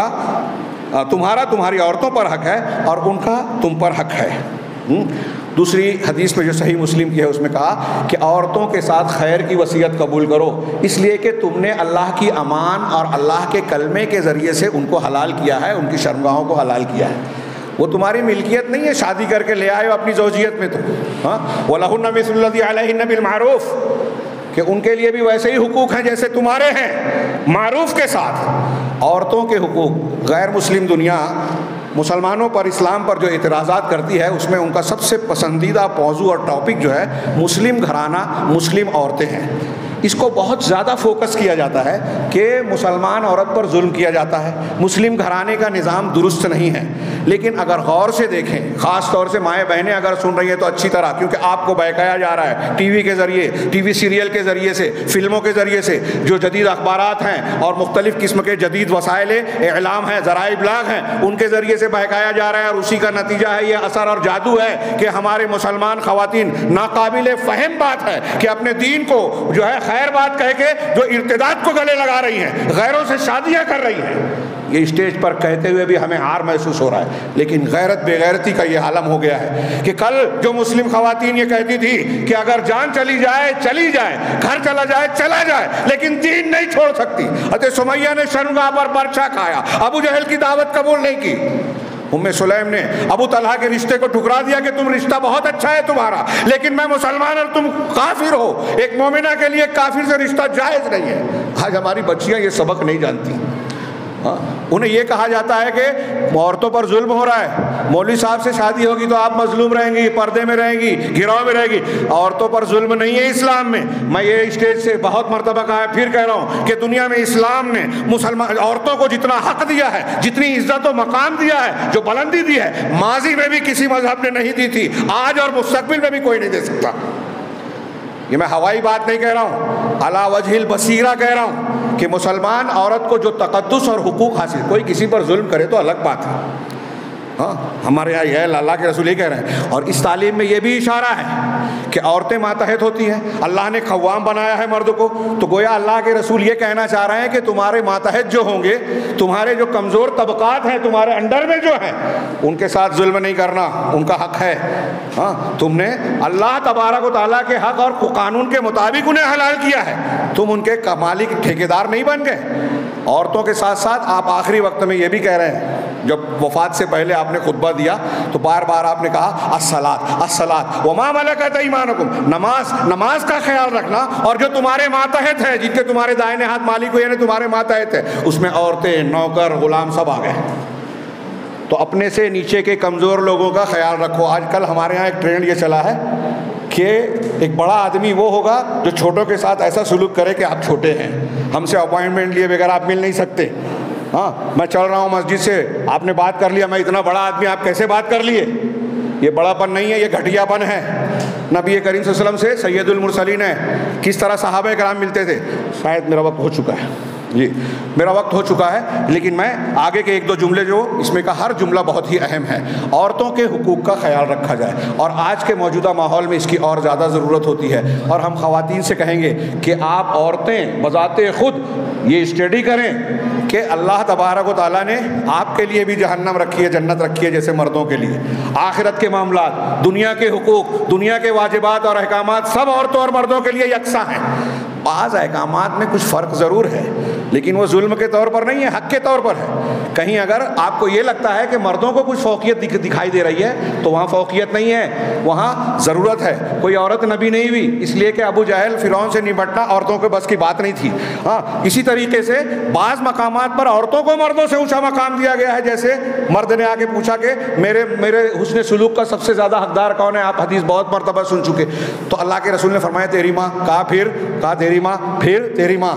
تمہاری عورتوں پر حق ہے اور ان کا تم پر حق ہے۔ دوسری حدیث میں جو صحیح مسلم کی ہے اس میں کہا کہ عورتوں کے ساتھ خیر کی وصیت قبول کرو، اس لیے کہ تم نے اللہ کی امان اور اللہ کے کلمے کے ذریعے سے ان کو حلال کیا ہے، ان کی شرمگاہوں کو حلال کیا ہے۔ وہ تمہاری ملکیت نہیں ہے، شادی کر کے لے آئے ہو اپنی زوجیت میں تم، ہاں، وَلَهُنَّ مِثْلُ الَّذِي عَلَيْهِنَّ بِالْمَعْرُوفِ، کہ ان کے لیے بھی ویسے ہی حقوق ہیں جیسے تمہارے ہیں، معروف کے ساتھ۔ عورتوں کے حقوق، غیر مسلم دنیا مسلمانوں پر، اسلام پر جو اعتراضات کرتی ہے، اس میں ان کا سب سے پسندیدہ موضوع اور ٹاپک جو ہے مسلم گھرانہ، مسلم عورتیں ہیں۔ اس کو بہت زیادہ فوکس کیا جاتا ہے کہ مسلمان عورت پر ظلم کیا جاتا ہے، مسلم گھرانے کا نظام درست نہیں ہے، لیکن اگر غور سے دیکھیں، خاص طور سے مائیں بہنیں اگر سن رہی ہیں تو اچھی طرح، کیونکہ آپ کو بہکایا جا رہا ہے ٹی وی کے ذریعے، ٹی وی سیریل کے ذریعے سے، فلموں کے ذریعے سے، جو جدید اخبارات ہیں اور مختلف قسم کے جدید وسائل اعلام ہیں، ذرائع ابلاغ ہیں، ان کے ذریعے سے بہکایا جا رہا ہے، اور اسی کا نتیجہ ہے یہ اثر اور جادو ہے کہ ہمارے مسلمان خواتین، ناقابل فہم بات ہے کہ اپنے دین کو جو ہے خیر بات کہہ کے جو ارتداد کو گلے لگا رہی ہیں، غیروں سے شادیاں کر رہی ہیں۔ یہ اسٹیج پر کہتے ہوئے بھی ہمیں عار محسوس ہو رہا ہے، لیکن غیرت بے غیرتی کا یہ عالم ہو گیا ہے کہ کل جو مسلم خواتین یہ کہتی تھی کہ اگر جان چلی جائے چلی جائے، گھر چلا جائے چلا جائے، لیکن دین نہیں چھوڑ سکتی۔ حضرت سمیہ نے شرمگاہ پر پرچہ کھایا، ابو جہل کی دعوت قبول نہیں کی، ام سلیم نے ابو طلحہ کے رشتے کو ٹھکرا دیا کہ تم رشتہ بہت اچھا ہے تمہارا، لیکن میں مسلمان اور تم کافر ہو، ایک مومنہ کے لیے کافر سے رشتہ جائز نہیں ہے۔ آج ہماری بچیاں یہ سبق نہیں جانتی، انہیں یہ کہا جاتا ہے کہ عورتوں پر ظلم ہو رہا ہے، مولوی صاحب سے شادی ہوگی تو آپ مظلوم رہیں گی، پردے میں رہیں گی، گھراؤ میں رہیں گی۔ عورتوں پر ظلم نہیں ہے اسلام میں، میں یہ اسٹیج سے بہت مرتبہ کہا ہے، پھر کہہ رہا ہوں کہ دنیا میں اسلام نے مسلمان عورتوں کو جتنا حق دیا ہے، جتنی عزت و مقام دیا ہے، جو بلندی دی ہے، ماضی میں بھی کسی مذہب نے نہیں دی تھی، آج اور مستقبل میں بھی کوئی نہیں دے سکتا۔ یہ میں ہوائی بات نہیں کہہ رہا ہوں، علی وجہ البصیرہ کہہ رہا ہوں کہ مسلمان عورت کو جو تقدس اور حقوق حاصل، کوئی کسی پر ظلم کرے تو الگ بات ہے، ہاں، ہمارے یہاں یہ اللہ کے رسول یہ کہہ رہے ہیں، اور اس تعلیم میں یہ بھی اشارہ ہے کہ عورتیں ماتحت ہوتی ہیں، اللہ نے قوام بنایا ہے مرد کو، تو گویا اللہ کے رسول یہ کہنا چاہ رہے ہیں کہ تمہارے ماتحت جو ہوں گے، تمہارے جو کمزور طبقات ہیں تمہارے انڈر میں جو ہیں، ان کے ساتھ ظلم نہیں کرنا، ان کا حق ہے، ہاں، تم نے اللہ تبارک و تعالیٰ کے حق اور قانون کے مطابق انہیں حلال کیا ہے، تم ان کے مالک ٹھیکیدار نہیں بن گئے۔ عورتوں کے ساتھ ساتھ آپ آخری وقت میں یہ بھی کہہ رہے ہیں، جب وفات سے پہلے آپ نے خطبہ دیا تو بار بار آپ نے کہا الصلاۃ الصلاۃ وما ملکت ایمانکم، نماز کا خیال رکھنا، اور جو تمہارے ماتحت ہیں، جن کے تمہارے دائنے ہاتھ مالک ہوئے یعنی تمہارے ماتحت ہیں، اس میں عورتیں، نوکر، غلام سب آ گئے، تو اپنے سے نیچے کے کمزور لوگوں کا خیال رکھو۔ آج کل ہمارے ہاں ایک ٹرینڈ یہ چلا ہے کہ ایک بڑا آدمی وہ ہوگا جو چھوٹوں کے ساتھ ایسا سلوک کرے کہ آپ چھوٹے ہیں، ہم سے اپوائنٹمنٹ لیے بغیر آپ مل نہیں سکتے، ہاں، میں چل رہا ہوں مسجد سے، آپ نے بات کر لیا، میں اتنا بڑا آدمی، آپ کیسے بات کر لیے؟ یہ بڑا پن نہیں ہے، یہ گھٹیا پن ہے۔ نبی کریم صلی اللہ علیہ وسلم سے سید المرسلین ہے، کس طرح صحابہ کرام ملتے تھے، شاید میرا وقت ہو چکا ہے، جی میرا وقت ہو چکا ہے، لیکن میں آگے کے ایک دو جملے جو اس میں کا ہر جملہ بہت ہی اہم ہے۔ عورتوں کے حقوق کا خیال رکھا جائے، اور آج کے موجودہ ماحول میں اس کی اور زیادہ ضرورت ہوتی ہے، اور ہم خواتین سے کہیں گے کہ آپ عورتیں بذات خود یہ اسٹڈی کریں کہ اللہ تبارک و تعالیٰ نے آپ کے لیے بھی جہنم رکھی ہے، جنت رکھی ہے جیسے مردوں کے لیے۔ آخرت کے معاملات، دنیا کے حقوق، دنیا کے واجبات اور احکامات سب عورتوں اور مردوں کے لیے یکساں ہیں۔ بعض احکامات میں کچھ فرق ضرور ہے، لیکن وہ ظلم کے طور پر نہیں ہے، حق کے طور پر ہے۔ کہیں اگر آپ کو یہ لگتا ہے کہ مردوں کو کچھ فوقیت دکھائی دے رہی ہے تو وہاں فوقیت نہیں ہے، وہاں ضرورت ہے۔ کوئی عورت نبی نہیں ہوئی اس لیے کہ ابو جہل فرعون سے نمٹنا عورتوں کے بس کی بات نہیں تھی۔ ہاں اسی طریقے سے بعض مقامات پر عورتوں کو مردوں سے اونچا مقام دیا گیا ہے، جیسے مرد نے آ کے پوچھا کہ میرے حسن سلوک کا سب سے زیادہ حقدار کون ہے؟ آپ حدیث بہت مرتبہ سن چکے۔ تو اللہ کے رسول نے فرمایا تیری ماں۔ کہا تیری ماں، پھر تیری ماں۔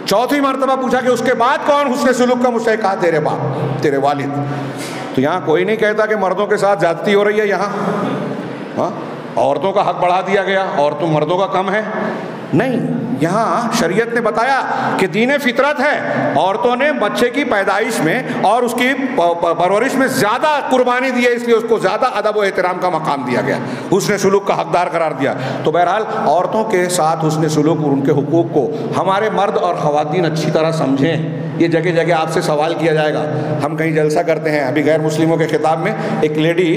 چوتھی مرتبہ پوچھا کہ اس کے بعد کون حسن سلوک کا مستحق؟ کہا تیرے باپ، تیرے والد۔ تو یہاں کوئی نہیں کہتا کہ مردوں کے ساتھ زیادتی ہو رہی ہے، یہاں عورتوں کا حق بڑھا دیا گیا، عورتوں مردوں کا کم ہے، نہیں۔ یہاں شریعت نے بتایا کہ دین فطرت ہے، عورتوں نے بچے کی پیدائش میں اور اس کی پرورش میں زیادہ قربانی دی ہے، اس لیے اس کو زیادہ ادب و احترام کا مقام دیا گیا، حسن سلوک کا حقدار قرار دیا۔ تو بہرحال عورتوں کے ساتھ حسن سلوک اور ان کے حقوق کو ہمارے مرد اور خواتین اچھی طرح سمجھیں۔ یہ جگہ جگہ آپ سے سوال کیا جائے گا، ہم کہیں جلسہ کرتے ہیں، ابھی غیر مسلموں کے خطاب میں ایک لیڈی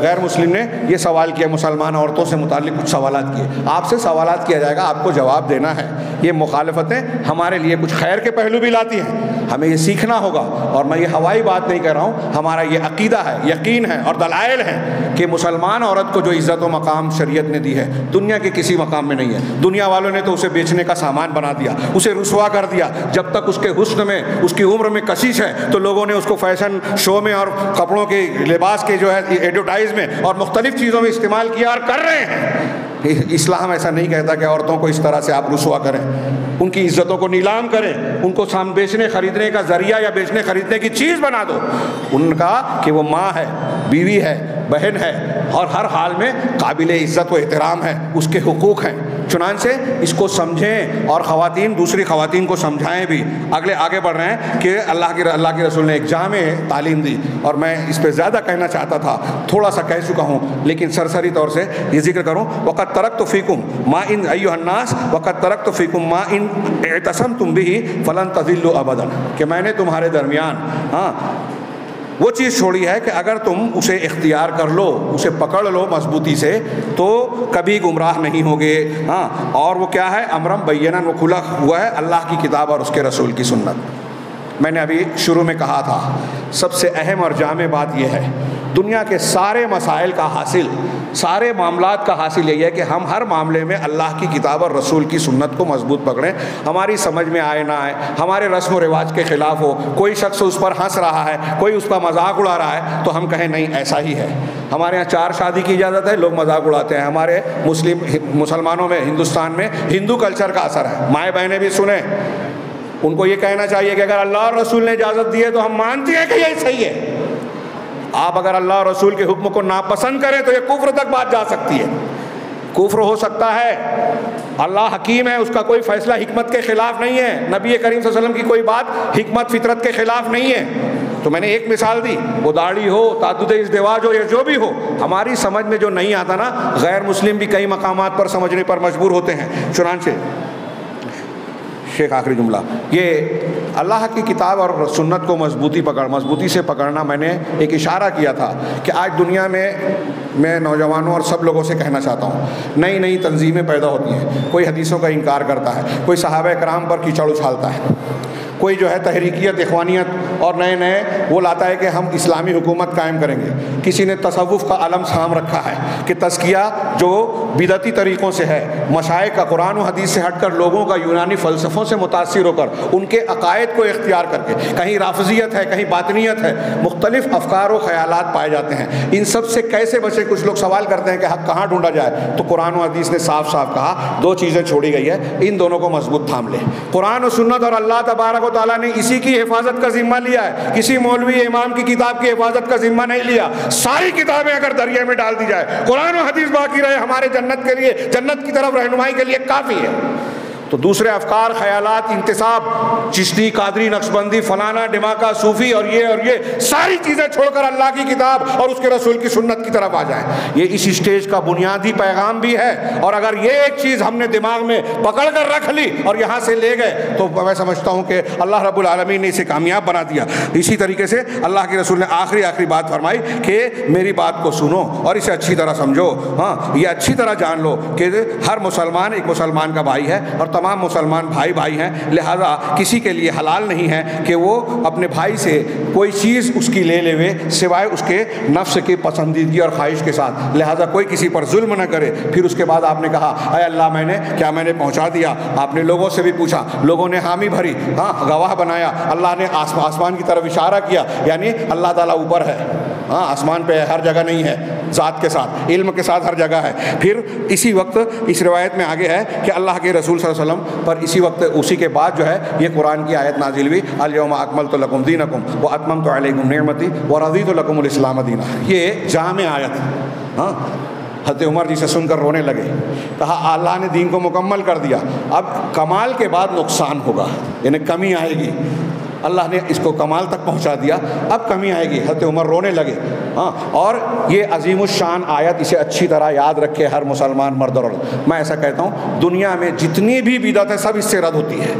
غیر مسلم نے یہ سوال کیا، مسلمان عورتوں سے متعلق کچھ سوالات کیے۔ آپ سے سوالات کیا جائے گا، آپ کو جواب دینا ہے۔ یہ مخالفتیں ہمارے لیے کچھ خیر کے پہلو بھی لاتی ہیں، ہمیں یہ سیکھنا ہوگا۔ اور میں یہ ہوائی بات نہیں کہہ رہا ہوں، ہمارا یہ عقیدہ ہے، یقین ہے اور دلائل ہیں کہ مسلمان عورت کو جو عزت و مقام شریعت نے دی ہے دنیا کے کسی مقام میں نہیں ہے۔ دنیا والوں نے تو اسے بیچنے کا سامان بنا دیا، اسے رسوا کر دیا۔ جب تک اس کے حسن میں، اس کی عمر میں کشش ہے تو لوگوں نے اس کو فیشن شو میں اور کپڑوں کے لباس کے جو ہے ایڈورٹائز میں اور مختلف چیزوں میں استعمال کیا اور کر رہے ہیں۔ اسلام ایسا نہیں کہتا کہ عورتوں کو اس طرح سے آپ رسوا کریں، ان کی عزتوں کو نیلام کریں، ان کو بیچنے خریدنے کا ذریعہ یا بیچنے خریدنے کی چیز بنا دو۔ ان کا کہ وہ ماں ہے، بیوی ہے، بہن ہے، اور ہر حال میں قابل عزت و احترام ہے، اس کے حقوق ہیں۔ چنانچہ اس کو سمجھیں اور خواتین دوسری خواتین کو سمجھائیں بھی۔ آگے بڑھ رہے ہیں کہ اللہ کے رسول نے ایک جامع تعلیم دی، اور میں اس پہ زیادہ کہنا چاہتا تھا، تھوڑا سا کہہ چکا ہوں، لیکن سرسری طور سے یہ ذکر کروں۔ وَقَدْ تَرَكْتُ فِيكُمْ مَا إِنْ أَيُّهَا النَّاسِ وَقَدْ تَرَكْتُ فِيكُمْ مَا إِنْ اعْتَصَمْتُمْ بِهِ فَلَنْ تَضِلُّوا أَبَدًا، کہ میں نے تمہارے درمیان وہ چیز چھوڑی ہے کہ اگر تم اسے اختیار کر لو، اسے پکڑ لو مضبوطی سے، تو کبھی گمراہ نہیں ہوگے۔ اور وہ کیا ہے؟ امرم بیناً، وہ کھلا ہوا ہے اللہ کی کتاب اور اس کے رسول کی سنت۔ میں نے ابھی شروع میں کہا تھا سب سے اہم اور جامع بات یہ ہے، دنیا کے سارے مسائل کا حاصل، سارے معاملات کا حاصل یہی ہے کہ ہم ہر معاملے میں اللہ کی کتاب اور رسول کی سنت کو مضبوط پکڑیں۔ ہماری سمجھ میں آئے نہ آئے، ہمارے رسم و رواج کے خلاف ہو، کوئی شخص اس پر ہنس رہا ہے، کوئی اس کا مذاق اڑا رہا ہے، تو ہم کہیں نہیں ایسا ہی ہے۔ ہمارے یہاں 4 شادی کی اجازت ہے، لوگ مذاق اڑاتے ہیں۔ ہمارے مسلمانوں میں، ہندوستان میں ہندو کلچر کا اثر ہے۔ مائیں بہنیں بھی سنیں، ان کو یہ کہنا چاہیے کہ اگر اللہ اور رسول نے اجازت دی ہے تو ہم مانتے ہیں کہ یہ صحیح ہے۔ آپ اگر اللہ اور رسول کے حکم کو ناپسند کریں تو یہ کفر تک بات جا سکتی ہے، کفر ہو سکتا ہے۔ اللہ حکیم ہے، اس کا کوئی فیصلہ حکمت کے خلاف نہیں ہے، نبی کریم صلی اللہ علیہ وسلم کی کوئی بات حکمت فطرت کے خلاف نہیں ہے۔ تو میں نے ایک مثال دی، وہ داڑھی ہو، تعدد ازدواج ہو، یا جو بھی ہو، ہماری سمجھ میں جو نہیں آتا نا، غیر مسلم بھی کئی مقامات پر سمجھنے پر مجبور ہوتے ہیں۔ چنانچہ شیخ آخری جملہ، یہ اللہ کی کتاب اور سنت کو مضبوطی سے پکڑنا، میں نے ایک اشارہ کیا تھا کہ آج دنیا میں نوجوانوں اور سب لوگوں سے کہنا چاہتا ہوں، نئی نئی تنظیمیں پیدا ہوتی ہیں، کوئی حدیثوں کا انکار کرتا ہے، کوئی صحابہ کرام پر کیچڑ اچھالتا ہے، کوئی جو ہے تحریکیت، اخوانیت اور نئے وہ لاتا ہے کہ ہم اسلامی حکومت قائم کریں گے۔ کسی نے تصوف کا علم سام رکھا ہے کہ تزکیہ جو بدعتی طریقوں سے ہے، مشائخ کا قرآن و حدیث سے ہٹ کر لوگوں کا یونانی فلسفوں سے متاثر ہو کر ان کے عقائد کو اختیار کر کے، کہیں رافضیت ہے، کہیں باطنیت ہے، مختلف افکار و خیالات پائے جاتے ہیں۔ ان سب سے کیسے بچے؟ کچھ لوگ سوال کرتے ہیں کہ حق کہاں ڈھونڈا جائے؟ تو قرآن و حدیث نے صاف کہا، 2 چیزیں چھوڑی گئی ہے، ان دونوں کو مضبوط تھام لے۔ قرآن و سنت اور اللہ تبارک و تعالیٰ نے اسی کی حفاظت کا ذمہ لیا ہے، کسی مولوی امام کی کتاب کی حفاظت کا ذمہ نہیں لیا۔ ساری کتابیں اگر دریا میں ڈال دی جائے، قرآن و حدیث باقی رہے، ہمارے جنت کے لیے، جنت کی طرف رہنمائی کے لیے کافی ہے۔ تو دوسرے افکار، خیالات، انتساب، چشتی، قادری، نقشبندی، فلانا، ڈماکا، صوفی اور یہ ساری چیزیں چھوڑ کر اللہ کی کتاب اور اس کے رسول کی سنت کی طرف آ جائیں. یہ اس اسٹیج کا بنیادی پیغام بھی ہے. اور اگر یہ ایک چیز ہم نے دماغ میں پکڑ کر رکھ لی اور یہاں سے لے گئے تو میں سمجھتا ہوں کہ اللہ رب العالمین نے اسے کامیاب بنا دیا. اسی طریقے سے اللہ کے رسول نے آخری بات فرمائی کہ میری بات کو سنو اور اسے اچھی طرح سمجھو. ہاں، یہ اچھی طرح جان لو کہ ہر مسلمان ایک مسلمان کا بھائی ہے اور تمام مسلمان بھائی ہیں. لہذا کسی کے لیے حلال نہیں ہے کہ وہ اپنے بھائی سے کوئی چیز اس کی لے لے سوائے اس کے نفس کی پسندیدگی اور خواہش کے ساتھ. لہذا کوئی کسی پر ظلم نہ کرے. پھر اس کے بعد آپ نے کہا اے اللہ میں نے پہنچا دیا. آپ نے لوگوں سے بھی پوچھا, لوگوں نے حامی بھری, ہاں گواہ بنایا. اللہ نے آسمان کی طرف اشارہ کیا, یعنی اللہ تعالیٰ اوپر ہے, ہاں آسمان پہ ہر جگہ نہیں ہے, ذات کے ساتھ علم کے ساتھ ہر جگہ ہے. پھر اسی وقت اس روایت میں آگے ہے کہ اللہ کے رسول صلی اللہ علیہ وسلم پر اسی وقت اسی کے بعد جو ہے یہ قرآن کی آیت نازل ہوئی, الیوم اکملت لکم دینکم واتممت علیکم نعمتی ورضیت لکم الاسلام دینا. یہ جامع آیت. ہاں حضرت عمر جی سے سن کر رونے لگے, کہا اللہ نے دین کو مکمل کر دیا, اب کمال کے بعد نقصان ہوگا, یعنی کمی آئے گی. اللہ نے اس کو کمال تک پہنچا دیا, اب کمی آئے گی. حضرت عمر رونے لگے. ہاں, اور یہ عظیم الشان آیت, اسے اچھی طرح یاد رکھے ہر مسلمان مرد اور عورت. میں ایسا کہتا ہوں دنیا میں جتنی بھی بدعت ہے سب اس سے رد ہوتی ہے.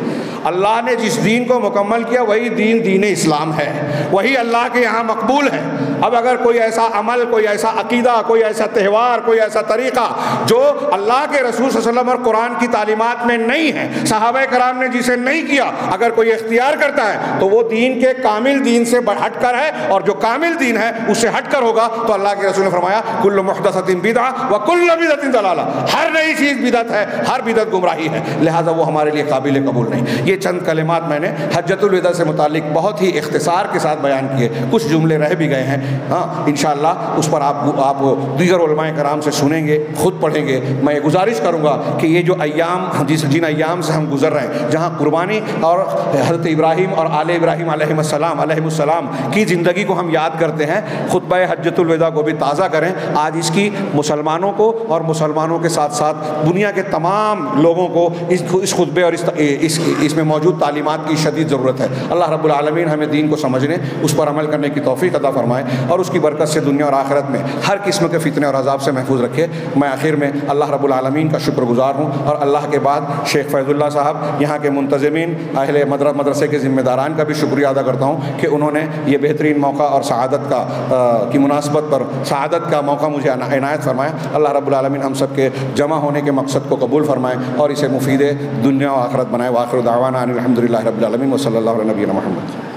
اللہ نے جس دین کو مکمل کیا وہی دین اسلام ہے, وہی اللہ کے یہاں مقبول ہے. اب اگر کوئی ایسا عمل, کوئی ایسا عقیدہ, کوئی ایسا تہوار, کوئی ایسا طریقہ جو اللہ کے رسول صلی اللہ علیہ وسلم اور قرآن کی تعلیمات میں نہیں ہے, صحابہ کرام نے جسے نہیں کیا, اگر کوئی اختیار کرتا ہے تو وہ دین کے کامل دین سے ہٹ کر ہے, اور جو کامل دین ہے اس سے ہٹ کر ہوگا تو اللہ کے رسول نے فرمایا کل محدثۃ بدعہ وکل بدعۃ ضلالہ, ہر نئی چیز بدعت ہے, ہر بدعت گمراہی ہے. لہذا وہ ہمارے لیے قابل قبول نہیں. یہ چند کلمات میں نے حجۃ الوداع سے متعلق بہت ہی اختصار کے ساتھ بیان کیے, کچھ جملے رہ بھی گئے ہیں. ہاں انشاءاللہ اس پر آپ دیگر علماء کرام سے سنیں گے, خود پڑھیں گے. میں یہ گزارش کروں گا کہ یہ جو ایام, جن ایام سے ہم گزر رہے ہیں, جہاں قربانی اور حضرت ابراہیم اور آل ابراہیم علیہ السلام کی زندگی کو ہم یاد کرتے ہیں, خطبہ حجۃ الوداع کو بھی تازہ کریں. آج اس کی مسلمانوں کو اور مسلمانوں کے ساتھ ساتھ دنیا کے تمام لوگوں کو اس خطبے اور اس میں موجود تعلیمات کی شدید ضرورت ہے. اللہ رب العالمین ہمیں دین کو سمجھنے, اس پر عمل کرنے کی توفیق عطا فرمائے, اور اس کی برکت سے دنیا اور آخرت میں ہر قسم کے فتنے اور عذاب سے محفوظ رکھے. میں آخر میں اللہ رب العالمین کا شکر گزار ہوں, اور اللہ کے بعد شیخ فیض اللہ صاحب, یہاں کے منتظمین, اہل مدرسے کے ذمہ داران کا بھی شکریہ ادا کرتا ہوں کہ انہوں نے یہ بہترین موقع اور سعادت کی مناسبت پر سعادت کا موقع مجھے عنایت فرمایا. اللہ رب العالمین ہم سب کے جمع ہونے کے مقصد کو قبول فرمائے اور اسے مفید دنیا و آخرت بنائے. وآخر دعوانا ان الحمد للہ رب العالمین وصلی اللہ علیہ نبینا محمد.